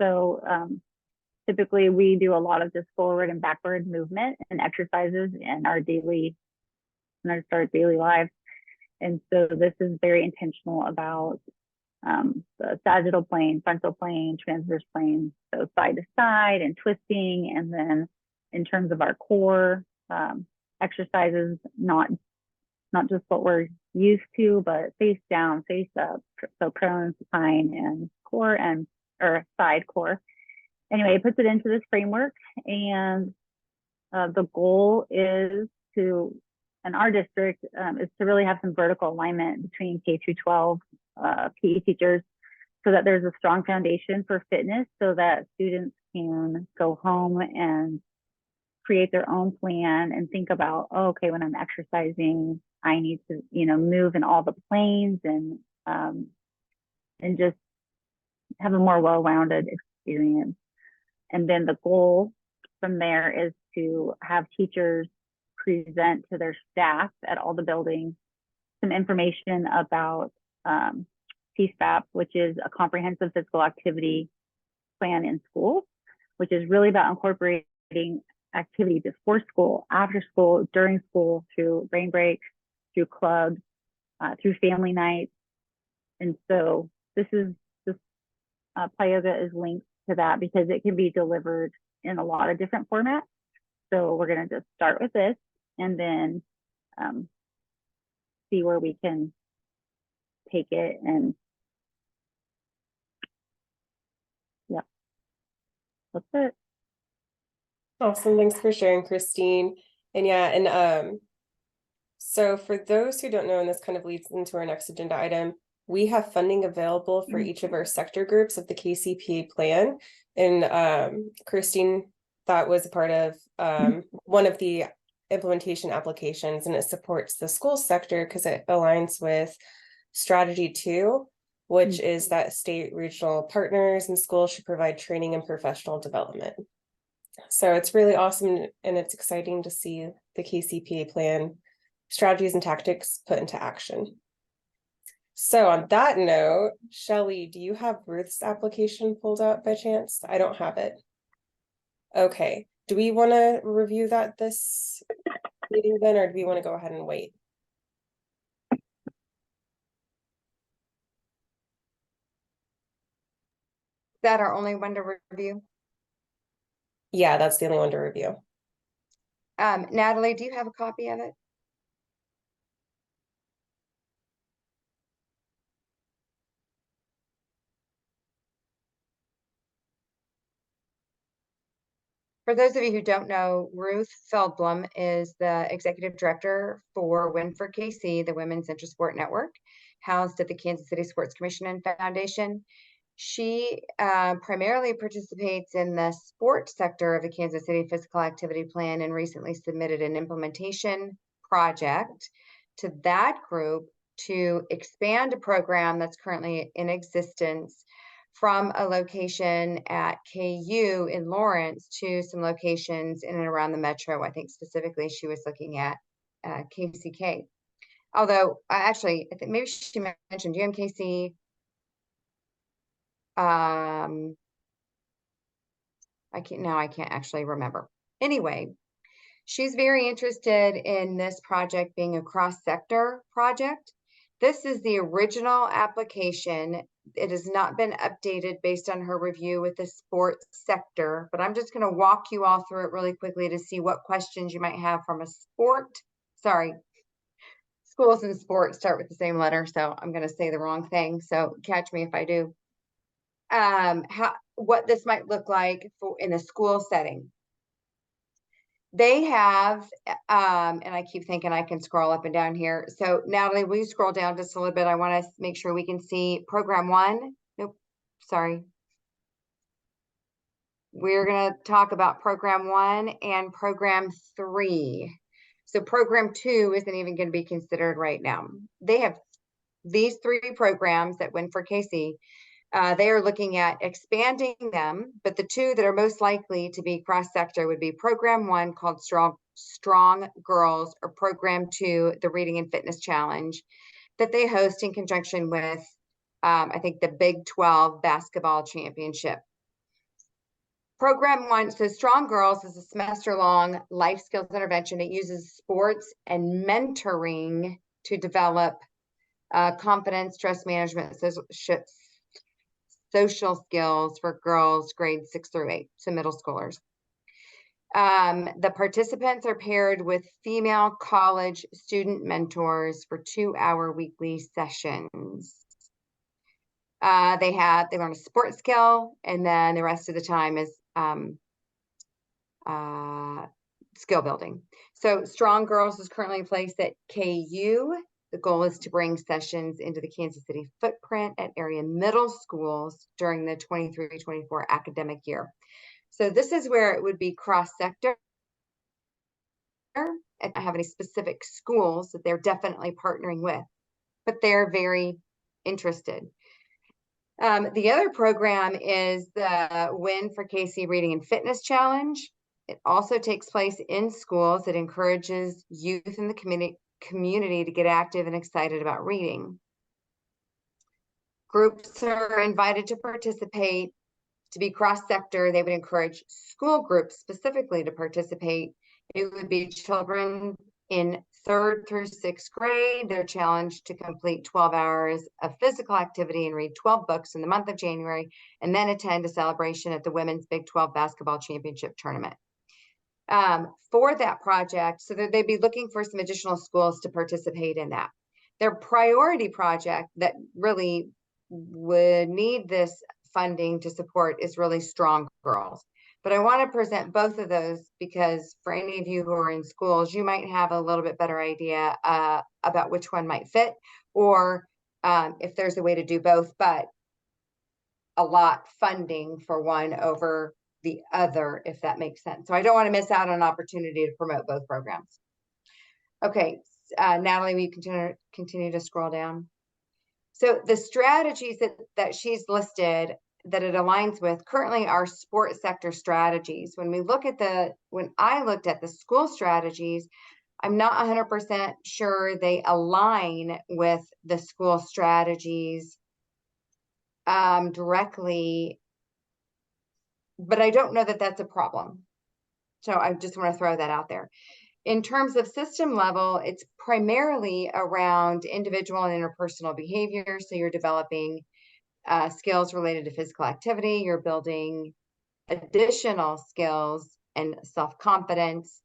So typically we do a lot of just forward and backward movement and exercises in our daily lives. And so this is very intentional about the sagittal plane, frontal plane, transverse plane, so side to side and twisting. And then in terms of our core exercises, not just what we're used to, but face down, face up, so prone, supine, and core or side core. Anyway, it puts it into this framework, and the goal is to, in our district, is to really have some vertical alignment between K through 12 PE teachers, so that there's a strong foundation for fitness, so that students can go home and create their own plan and think about, oh, okay, when I'm exercising, I need to, move in all the planes and just have a more well-rounded experience. And then the goal from there is to have teachers present to their staff at all the buildings some information about CSFAP, which is a comprehensive physical activity plan in schools, which is really about incorporating activity before school, after school, during school, through brain breaks, through clubs, through family nights. And so this Play Yoga is linked to that because it can be delivered in a lot of different formats. So we're going to just start with this and then see where we can take it. And yeah, that's it. Awesome. Thanks for sharing, Christine. And so for those who don't know, and this kind of leads into our next agenda item, we have funding available for each of our sector groups of the KCPA plan. And Christine, that was a part of one of the implementation applications, and it supports the school sector because it aligns with strategy 2, which is that state regional partners and schools should provide training and professional development. So it's really awesome, and it's exciting to see the KCPA plan strategies and tactics put into action. So on that note, Shelley, do you have Ruth's application pulled up by chance? I don't have it. Okay. Do we want to review that this meeting then, or do we want to go ahead and wait? Is that our only one to review? Yeah, that's the only one to review. Natalie, do you have a copy of it? For those of you who don't know, Ruth Feldblum is the executive director for Win for KC, the Women's Intersport Network, housed at the Kansas City Sports Commission and Foundation. She primarily participates in the sports sector of the Kansas City Physical Activity Plan and recently submitted an implementation project to that group to expand a program that's currently in existence from a location at KU in Lawrence to some locations in and around the metro. I think specifically she was looking at KCK. Although I think maybe she mentioned UMKC. I can't actually remember. Anyway, she's very interested in this project being a cross-sector project. This is the original application. It has not been updated based on her review with the sports sector, but I'm just going to walk you all through it really quickly to see what questions you might have from a schools and sports start with the same letter, so I'm going to say the wrong thing, so catch me if I do. What this might look like in a school setting. They have, and I keep thinking I can scroll up and down here. So Natalie, will you scroll down just a little bit? I want to make sure we can see program 1. Nope, sorry. We're going to talk about program 1 and program 3. So program 2 isn't even going to be considered right now. They have these 3 programs that went for KC. They are looking at expanding them, but the 2 that are most likely to be cross-sector would be program 1 called Strong Girls, or program 2, the Reading and Fitness Challenge, that they host in conjunction with, I think, the Big 12 basketball championship. Program 1, so Strong Girls is a semester-long life skills intervention. It uses sports and mentoring to develop confidence, stress management, social skills for girls grades 6 through 8, so middle schoolers. The participants are paired with female college student mentors for 2-hour weekly sessions. They learn a sports skill, and then the rest of the time is skill building. So Strong Girls is currently in place at KU. The goal is to bring sessions into the Kansas City footprint at area middle schools during the 23-24 academic year. So this is where it would be cross-sector. I don't have any specific schools that they're definitely partnering with, but they're very interested. The other program is the Win for KC Reading and Fitness Challenge. It also takes place in schools. It encourages youth in the community to get active and excited about reading. Groups are invited to participate. To be cross-sector, they would encourage school groups specifically to participate. It would be children in 3rd through 6th grade. They're challenged to complete 12 hours of physical activity and read 12 books in the month of January, and then attend a celebration at the Women's Big 12 Basketball Championship Tournament. For that project, so that they'd be looking for some additional schools to participate in that. Their priority project that really would need this funding to support is really Strong Girls. But I want to present both of those because for any of you who are in schools, you might have a little bit better idea about which one might fit, or if there's a way to do both, but a lot funding for one over the other, if that makes sense. So I don't want to miss out on an opportunity to promote both programs. Okay, Natalie, will you continue to scroll down? So the strategies that she's listed that it aligns with currently are sports sector strategies. When I looked at the school strategies, I'm not 100% sure they align with the school strategies directly, but I don't know that that's a problem. So I just want to throw that out there. In terms of system level, it's primarily around individual and interpersonal behavior. So you're developing skills related to physical activity. You're building additional skills and self-confidence.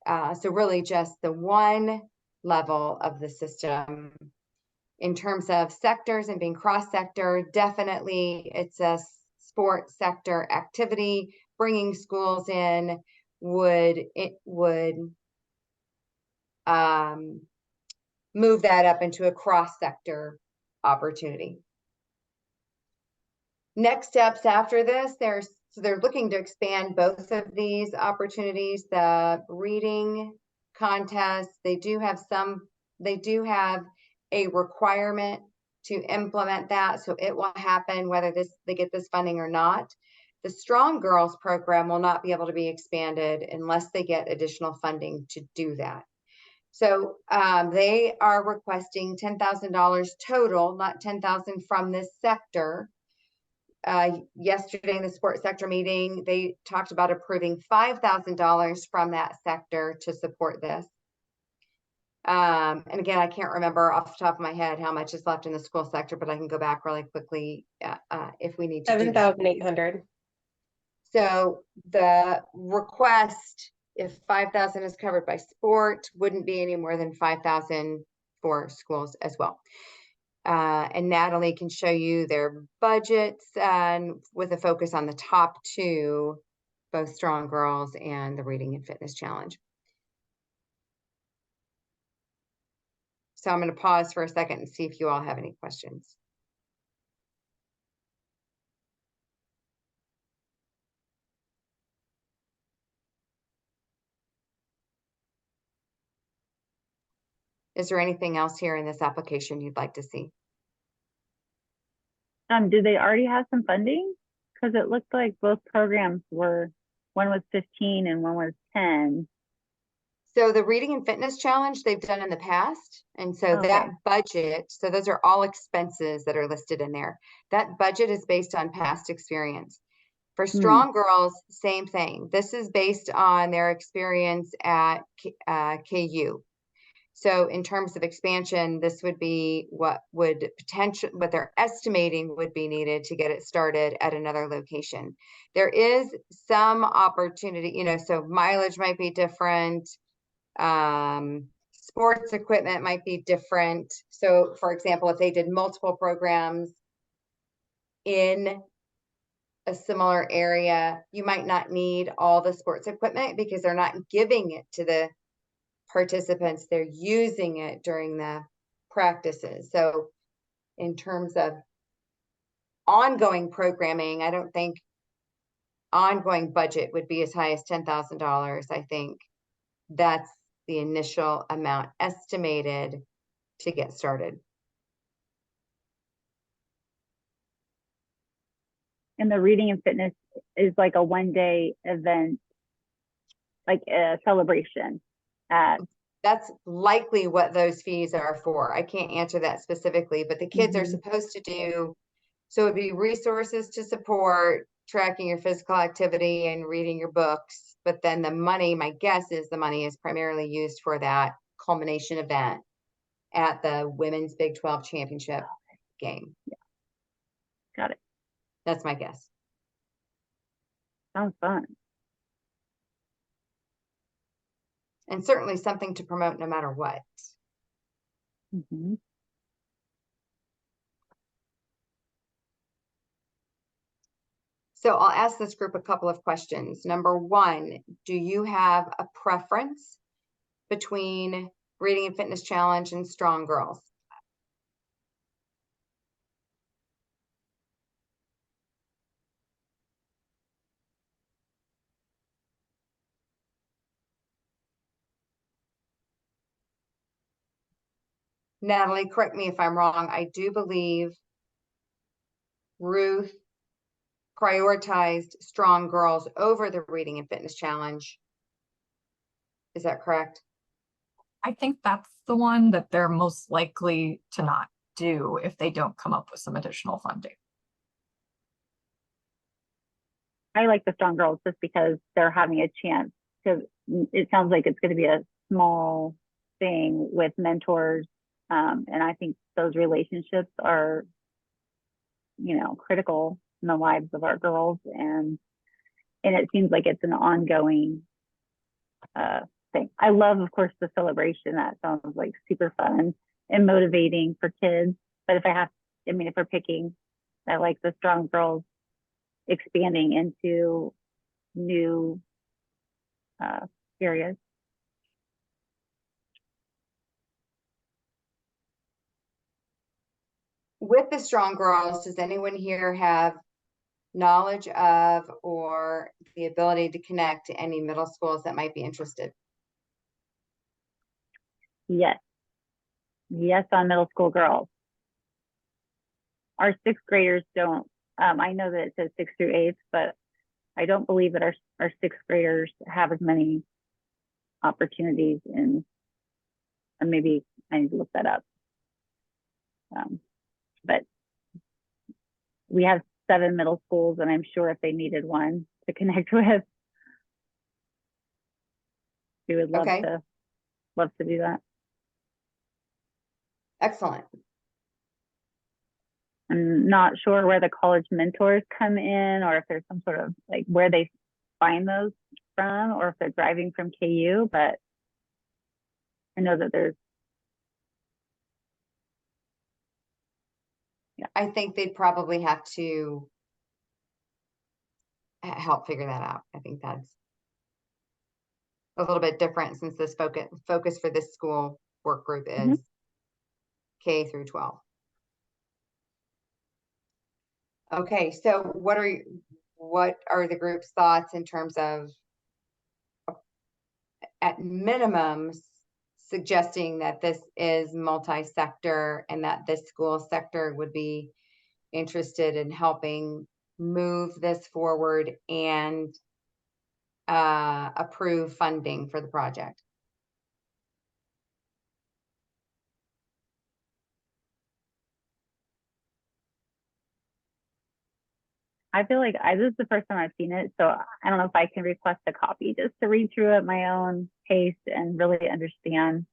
So really just the one level of the system. In terms of sectors and being cross-sector, definitely it's a sports sector activity. Bringing schools in would move that up into a cross-sector opportunity. Next steps after this, they're looking to expand both of these opportunities. The reading contest, they do have some they do have a requirement to implement that. So it will happen whether they get this funding or not. The Strong Girls program will not be able to be expanded unless they get additional funding to do that. So they are requesting $10,000 total, not $10,000 from this sector. Yesterday in the sports sector meeting, they talked about approving $5,000 from that sector to support this. And again, I can't remember off the top of my head how much is left in the school sector, but I can go back really quickly if we need to do that. 7,800. So the request, if 5,000 is covered by sport, wouldn't be any more than 5,000 for schools as well. And Natalie can show you their budgets and with a focus on the top two, both Strong Girls and the Reading and Fitness Challenge. So I'm going to pause for a second and see if you all have any questions. Is there anything else here in this application you'd like to see? Do they already have some funding? Because it looked like both programs were, one was 15 and one was 10. So the Reading and Fitness Challenge they've done in the past. And so that budget, so those are all expenses that are listed in there. That budget is based on past experience. For Strong Girls, same thing. This is based on their experience at KU. So in terms of expansion, this would be what they're estimating would be needed to get it started at another location. There is some opportunity, you know, so mileage might be different. Sports equipment might be different. So for example, if they did multiple programs in a similar area, you might not need all the sports equipment because they're not giving it to the participants, they're using it during the practices. So in terms of ongoing programming, I don't think ongoing budget would be as high as $10,000. I think that's the initial amount estimated to get started. And the Reading and Fitness is like a one-day event, like a celebration. That's likely what those fees are for. I can't answer that specifically, but the kids are supposed to do, so it'd be resources to support, tracking your physical activity and reading your books. But then the money, my guess is the money is primarily used for that culmination event at the Women's Big 12 Championship game. Yeah. Got it. That's my guess. Sounds fun. And certainly something to promote no matter what. So I'll ask this group a couple of questions. Number one, do you have a preference between Reading and Fitness Challenge and Strong Girls? Natalie, correct me if I'm wrong. I do believe Ruth prioritized Strong Girls over the Reading and Fitness Challenge. Is that correct? I think that's the one that they're most likely to not do if they don't come up with some additional funding. I like the Strong Girls just because they're having a chance to, it sounds like it's going to be a small thing with mentors. And I think those relationships are, you know, critical in the lives of our girls. And it seems like it's an ongoing thing. I love, of course, the celebration. That sounds like super fun and motivating for kids. But if we're picking, I like the Strong Girls expanding into new areas. With the Strong Girls, does anyone here have knowledge of or the ability to connect to any middle schools that might be interested? Yes. Yes, on middle school girls. Our sixth graders don't, I know that it says 6th through 8th, but I don't believe that our sixth graders have as many opportunities in, or maybe I need to look that up. But we have 7 middle schools, and I'm sure if they needed one to connect with, we would love Okay. to do that. Excellent. I'm not sure where the college mentors come in, or if there's some sort of like where they find those from, or if they're driving from KU, but I know that there's, I think they'd probably have to help figure that out. I think that's a little bit different since this focus for this school work group is K through 12. Okay, so what are the group's thoughts in terms of at minimum suggesting that this is multi-sector and that this school sector would be interested in helping move this forward and approve funding for the project? I feel like this is the first time I've seen it, so I don't know if I can request a copy just to read through at my own pace and really understand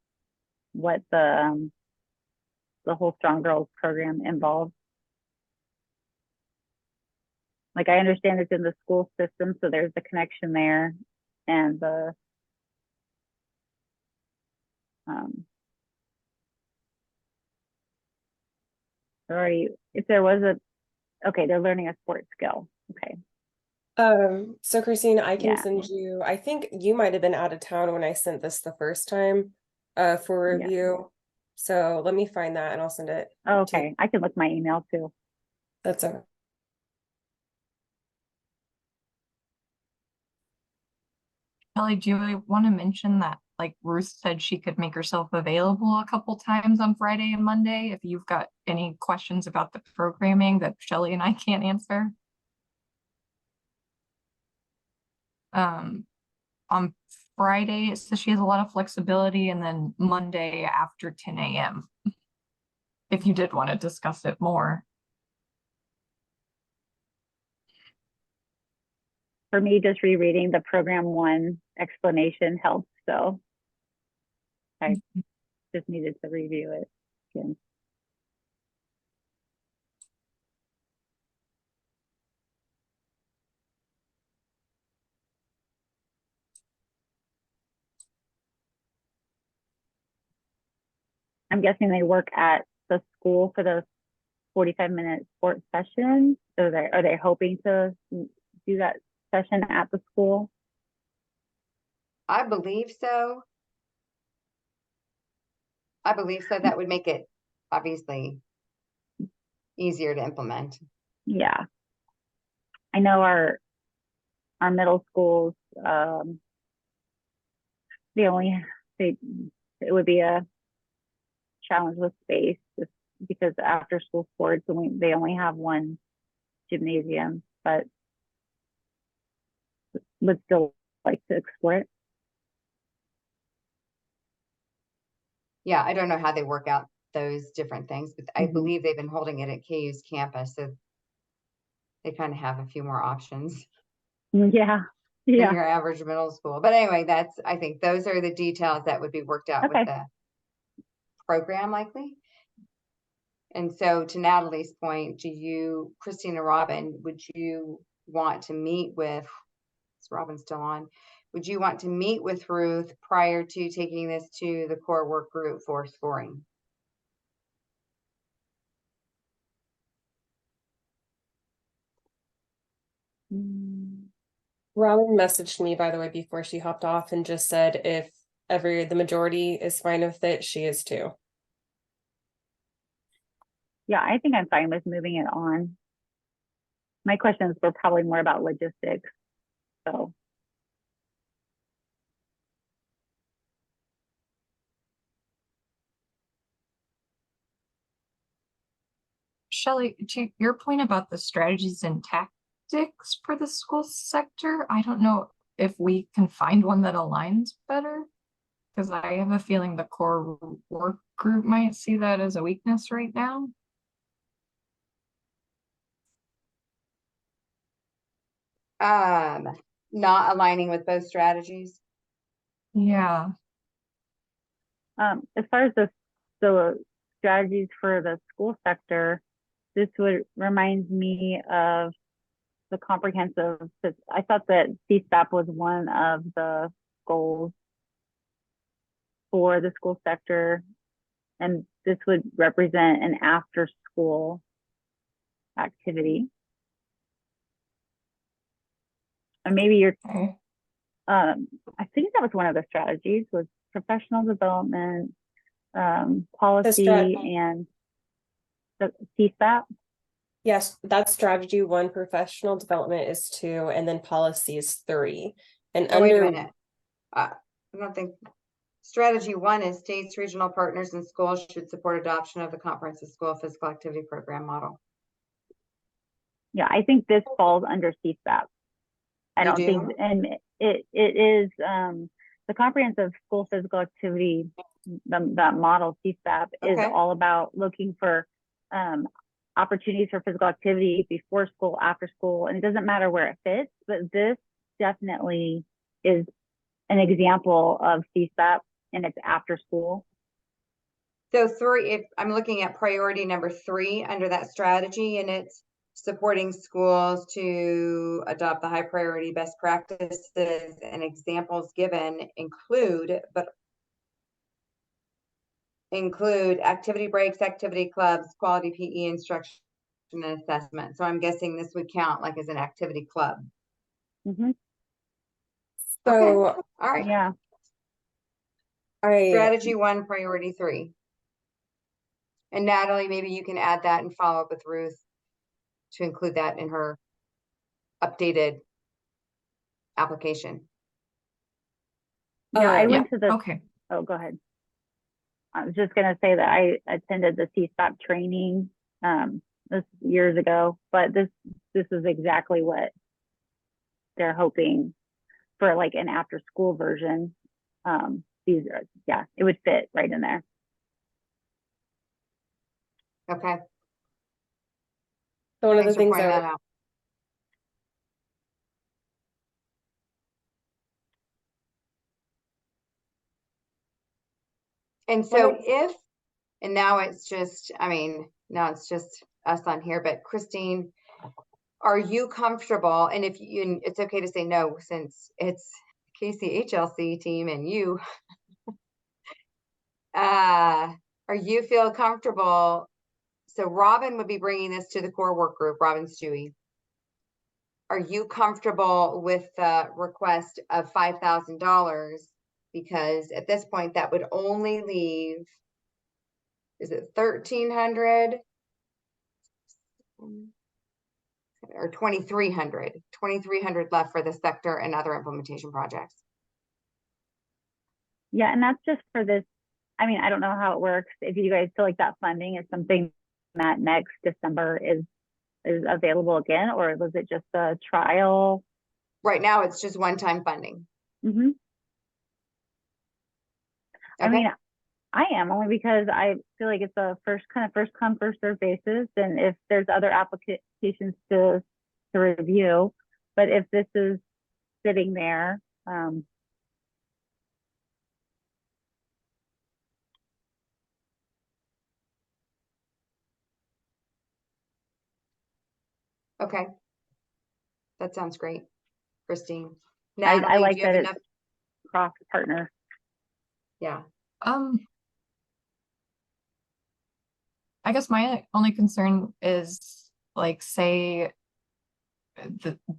what the whole Strong Girls program involves. Like, I understand it's in the school system, so there's the connection there, and the if there was okay, they're learning a sports skill. Okay. So Christine, I can Yeah. send you, I think you might have been out of town when I sent this the first time, for Yeah. review. So let me find that and I'll send it. Okay, I can look my email too. That's okay. Kelly, do you want to mention that like Ruth said she could make herself available a couple times on Friday and Monday if you've got any questions about the programming that Shelley and I can't answer? On Friday, so she has a lot of flexibility, and then Monday after 10 a.m. if you did want to discuss it more. For me, just rereading the program 1 explanation helps, so I just needed to review it again. I'm guessing they work at the school for the 45-minute sports session. So are they hoping to do that session at the school? I believe so. That would make it obviously easier to implement. Yeah. I know our middle schools, it would be a challenge with space just because after school sports they only have one gymnasium, but would still like to explore it. Yeah, I don't know how they work out those different things, but I believe they've been holding it at KU's campus, so they kind of have a few more options Yeah. than Yeah. your average middle school. But anyway, I think those are the details that would be worked out Okay. with the program likely. And so to Natalie's point, Christina, Robin, would you want to meet with, is Robin still on? Would you want to meet with Ruth prior to taking this to the core work group for scoring? Robin messaged me, by the way, before she hopped off and just said if the majority is fine with it, she is too. Yeah, I think I'm fine with moving it on. My questions were probably more about logistics, so. Shelley, to your point about the strategies and tactics for the school sector, I don't know if we can find one that aligns better. Because I have a feeling the core work group might see that as a weakness right now. Not aligning with both strategies. Yeah. As far as the strategies for the school sector, this would remind me of the comprehensive. I thought that CSAP was one of the goals for the school sector, and this would represent an after-school activity. And maybe you're, Okay. I think that was one of the strategies was professional development, policy, and the CSAP. Yes, that's strategy 1, professional development is 2, and then policy is 3. And Oh, wait a under minute. I don't think strategy 1 is states, regional partners, and schools should support adoption of the comprehensive school physical activity program model. Yeah, I think this falls under CSAP. I You don't do? think, and it is the comprehensive school physical activity, that model CSAP is Okay. all about looking for opportunities for physical activity before school, after school, and it doesn't matter where it fits, but this definitely is an example of CSAP and it's after school. So 3, if I'm looking at priority number 3 under that strategy, and it's supporting schools to adopt the high priority best practices, and examples given include activity breaks, activity clubs, quality PE instruction and assessment. So I'm guessing this would count like as an activity club. Mm-hmm. so Okay. All right. Yeah. Strategy 1, priority 3. And Natalie, maybe you can add that and follow up with Ruth to include that in her updated application. Yeah, I yeah, went to the, Okay. oh, go ahead. I was just gonna say that I attended the CSAP training this years ago, but this is exactly what they're hoping for, like an after school version. These are, yeah, it would fit right in there. Okay. So one of the Thanks for things pointing I that out. And so and now it's just, now it's just us on here, but Christine, are you comfortable? And if you, it's okay to say no, since it's KCHLC team and you, are you feel comfortable? So Robin would be bringing this to the core work group, Robin Stewie. Are you comfortable with the request of $5,000? Because at this point, that would only leave, is it 1,300 or 2,300 left for the sector and other implementation projects? Yeah, and that's just for this. I mean, I don't know how it works. If you guys feel like that funding is something that next December is available again, or was it just a trial? Right now, it's just one-time funding. Mm-hmm. Okay. I mean, I am only because I feel like it's a first come, first served basis, and if there's other applications to review, but if this is sitting there, Okay. That sounds great, Christine. I Natalie, like do you have that enough? it's cross partner. Yeah. I guess my only concern is, like, say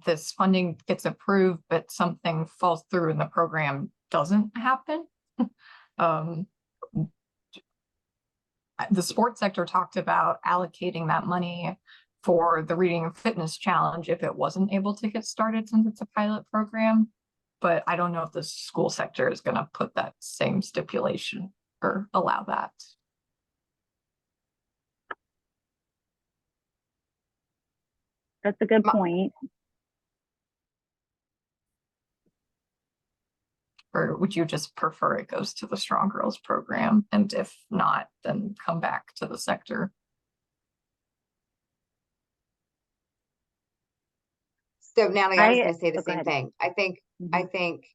this funding gets approved, but something falls through and the program doesn't happen. The sports sector talked about allocating that money for the reading and fitness challenge if it wasn't able to get started, since it's a pilot program. But I don't know if the school sector is going to put that same stipulation or allow that. That's a good Ma- point. Or would you just prefer it goes to the Strong Girls program? And if not, then come back to the sector? So Natalie, I was gonna say the go same ahead. thing. I Mhm. think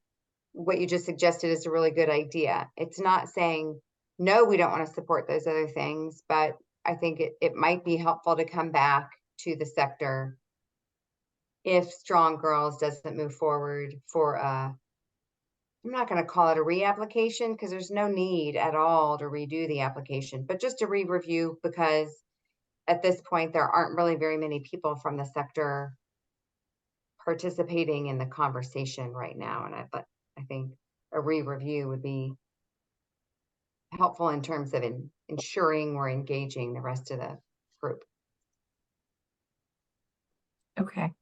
what you just suggested is a really good idea. It's not saying, no, we don't want to support those other things, but I think it might be helpful to come back to the sector if Strong Girls doesn't move forward for I'm not going to call it a reapplication because there's no need at all to redo the application, but just a re-review, because at this point there aren't really very many people from the sector participating in the conversation right now. And I think a re-review would be helpful in terms of ensuring we're engaging the rest of the group. Okay.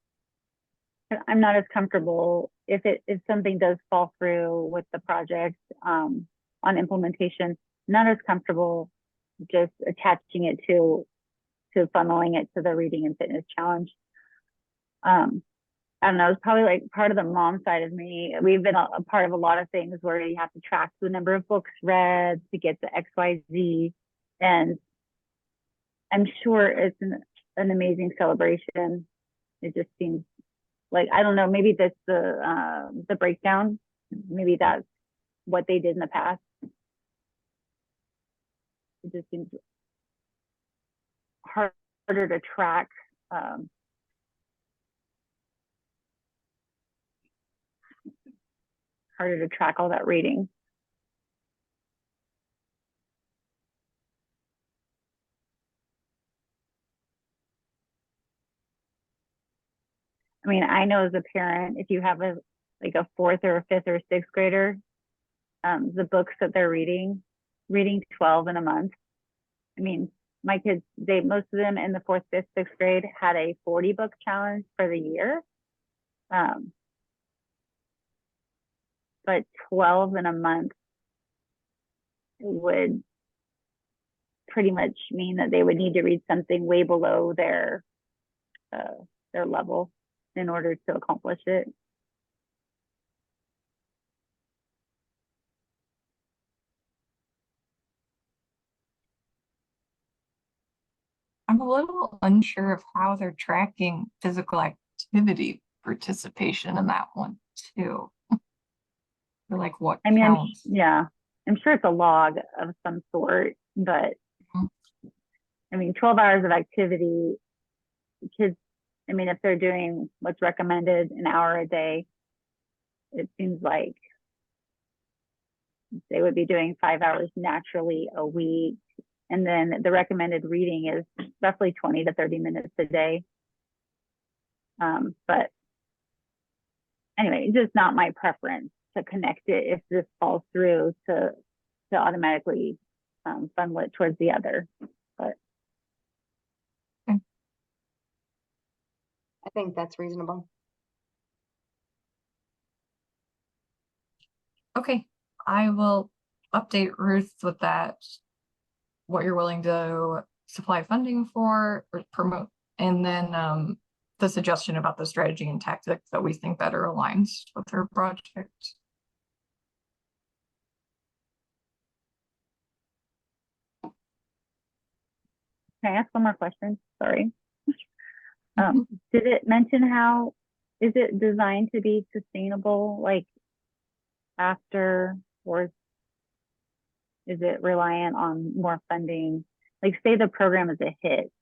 I'm not as comfortable if something does fall through with the project on implementation, not as comfortable just attaching it to funneling it to the reading and fitness challenge. I don't know, it's probably like part of the mom side of me. We've been a part of a lot of things where you have to track the number of books read to get the XYZ. And I'm sure it's an amazing celebration. It just seems like, I don't know, maybe that's the breakdown. Maybe that's what they did in the past. It just seems harder to track. Harder to track all that reading. I mean, I know as a parent, if you have a fourth or a fifth or a sixth grader, the books that they're reading 12 in a month. I mean, my kids, most of them in the fourth, fifth, sixth grade had a 40 book challenge for the year. But 12 in a month would pretty much mean that they would need to read something way below their level in order to accomplish it. I'm a little unsure of how they're tracking physical activity participation in that one too. Or like what I mean, counts. I'm sure it's a log of some sort, but I mean, 12 hours of activity, kids, I mean, if they're doing what's recommended, an hour a day, it seems like they would be doing 5 hours naturally a week. And then the recommended reading is roughly 20 to 30 minutes a day. But anyway, it's just not my preference to connect it if this falls through to automatically funnel it towards the other. But I think that's reasonable. Okay, I will update Ruth with that, what you're willing to supply funding for or promote, and then the suggestion about the strategy and tactics that we think better aligns with her project. can I ask one more question? Sorry. Did it mention how is it designed to be sustainable, like after, or is it reliant on more funding? Like, say the program is a hit,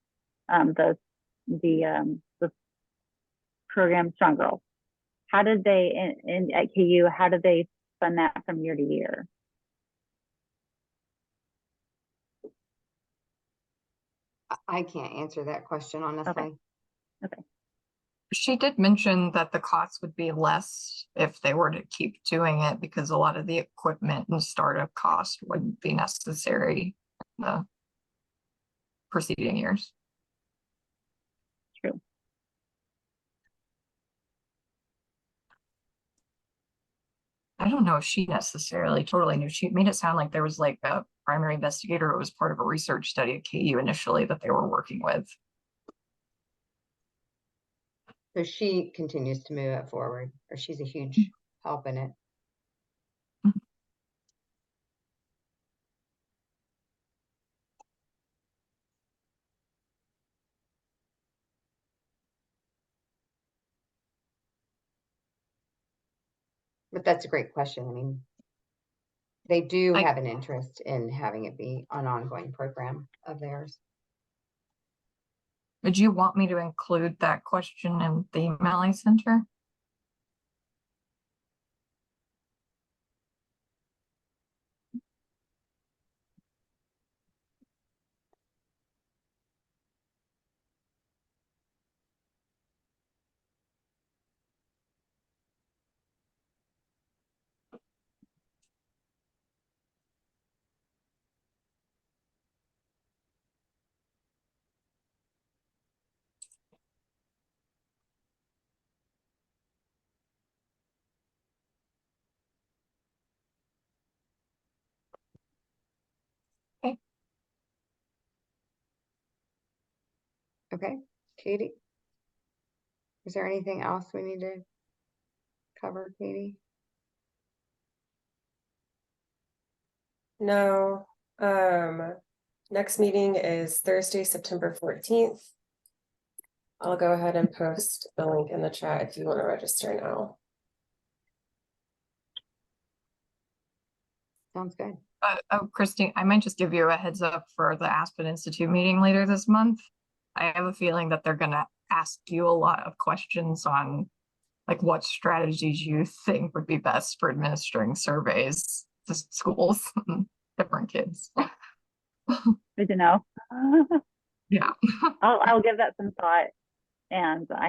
the program Strong Girls. How did they at KU? How did they fund that from year to year? I can't answer that question honestly. Okay. She did mention that the cost would be less if they were to keep doing it because a lot of the equipment and startup cost wouldn't be necessary in the preceding years. True. I don't know if she necessarily totally knew. She made it sound like there was like a primary investigator who was part of a research study at KU initially that they were working with. So she continues to move it forward, or she's a huge help in it. But that's a great question. I mean, they do I- have an interest in having it be an ongoing program of theirs. Would you want me to include that question in the email I sent her? Okay, Katie? Is there anything else we need to cover, Katie? No. Next meeting is Thursday, September 14th. I'll go ahead and post the link in the chat if you want to register now. Sounds good. Oh, Christine, I might just give you a heads up for the Aspen Institute meeting later this month. I have a feeling that they're gonna ask you a lot of questions on like what strategies you think would be best for administering surveys to schools and different kids. Good to know. Yeah. I'll give that some thought, and I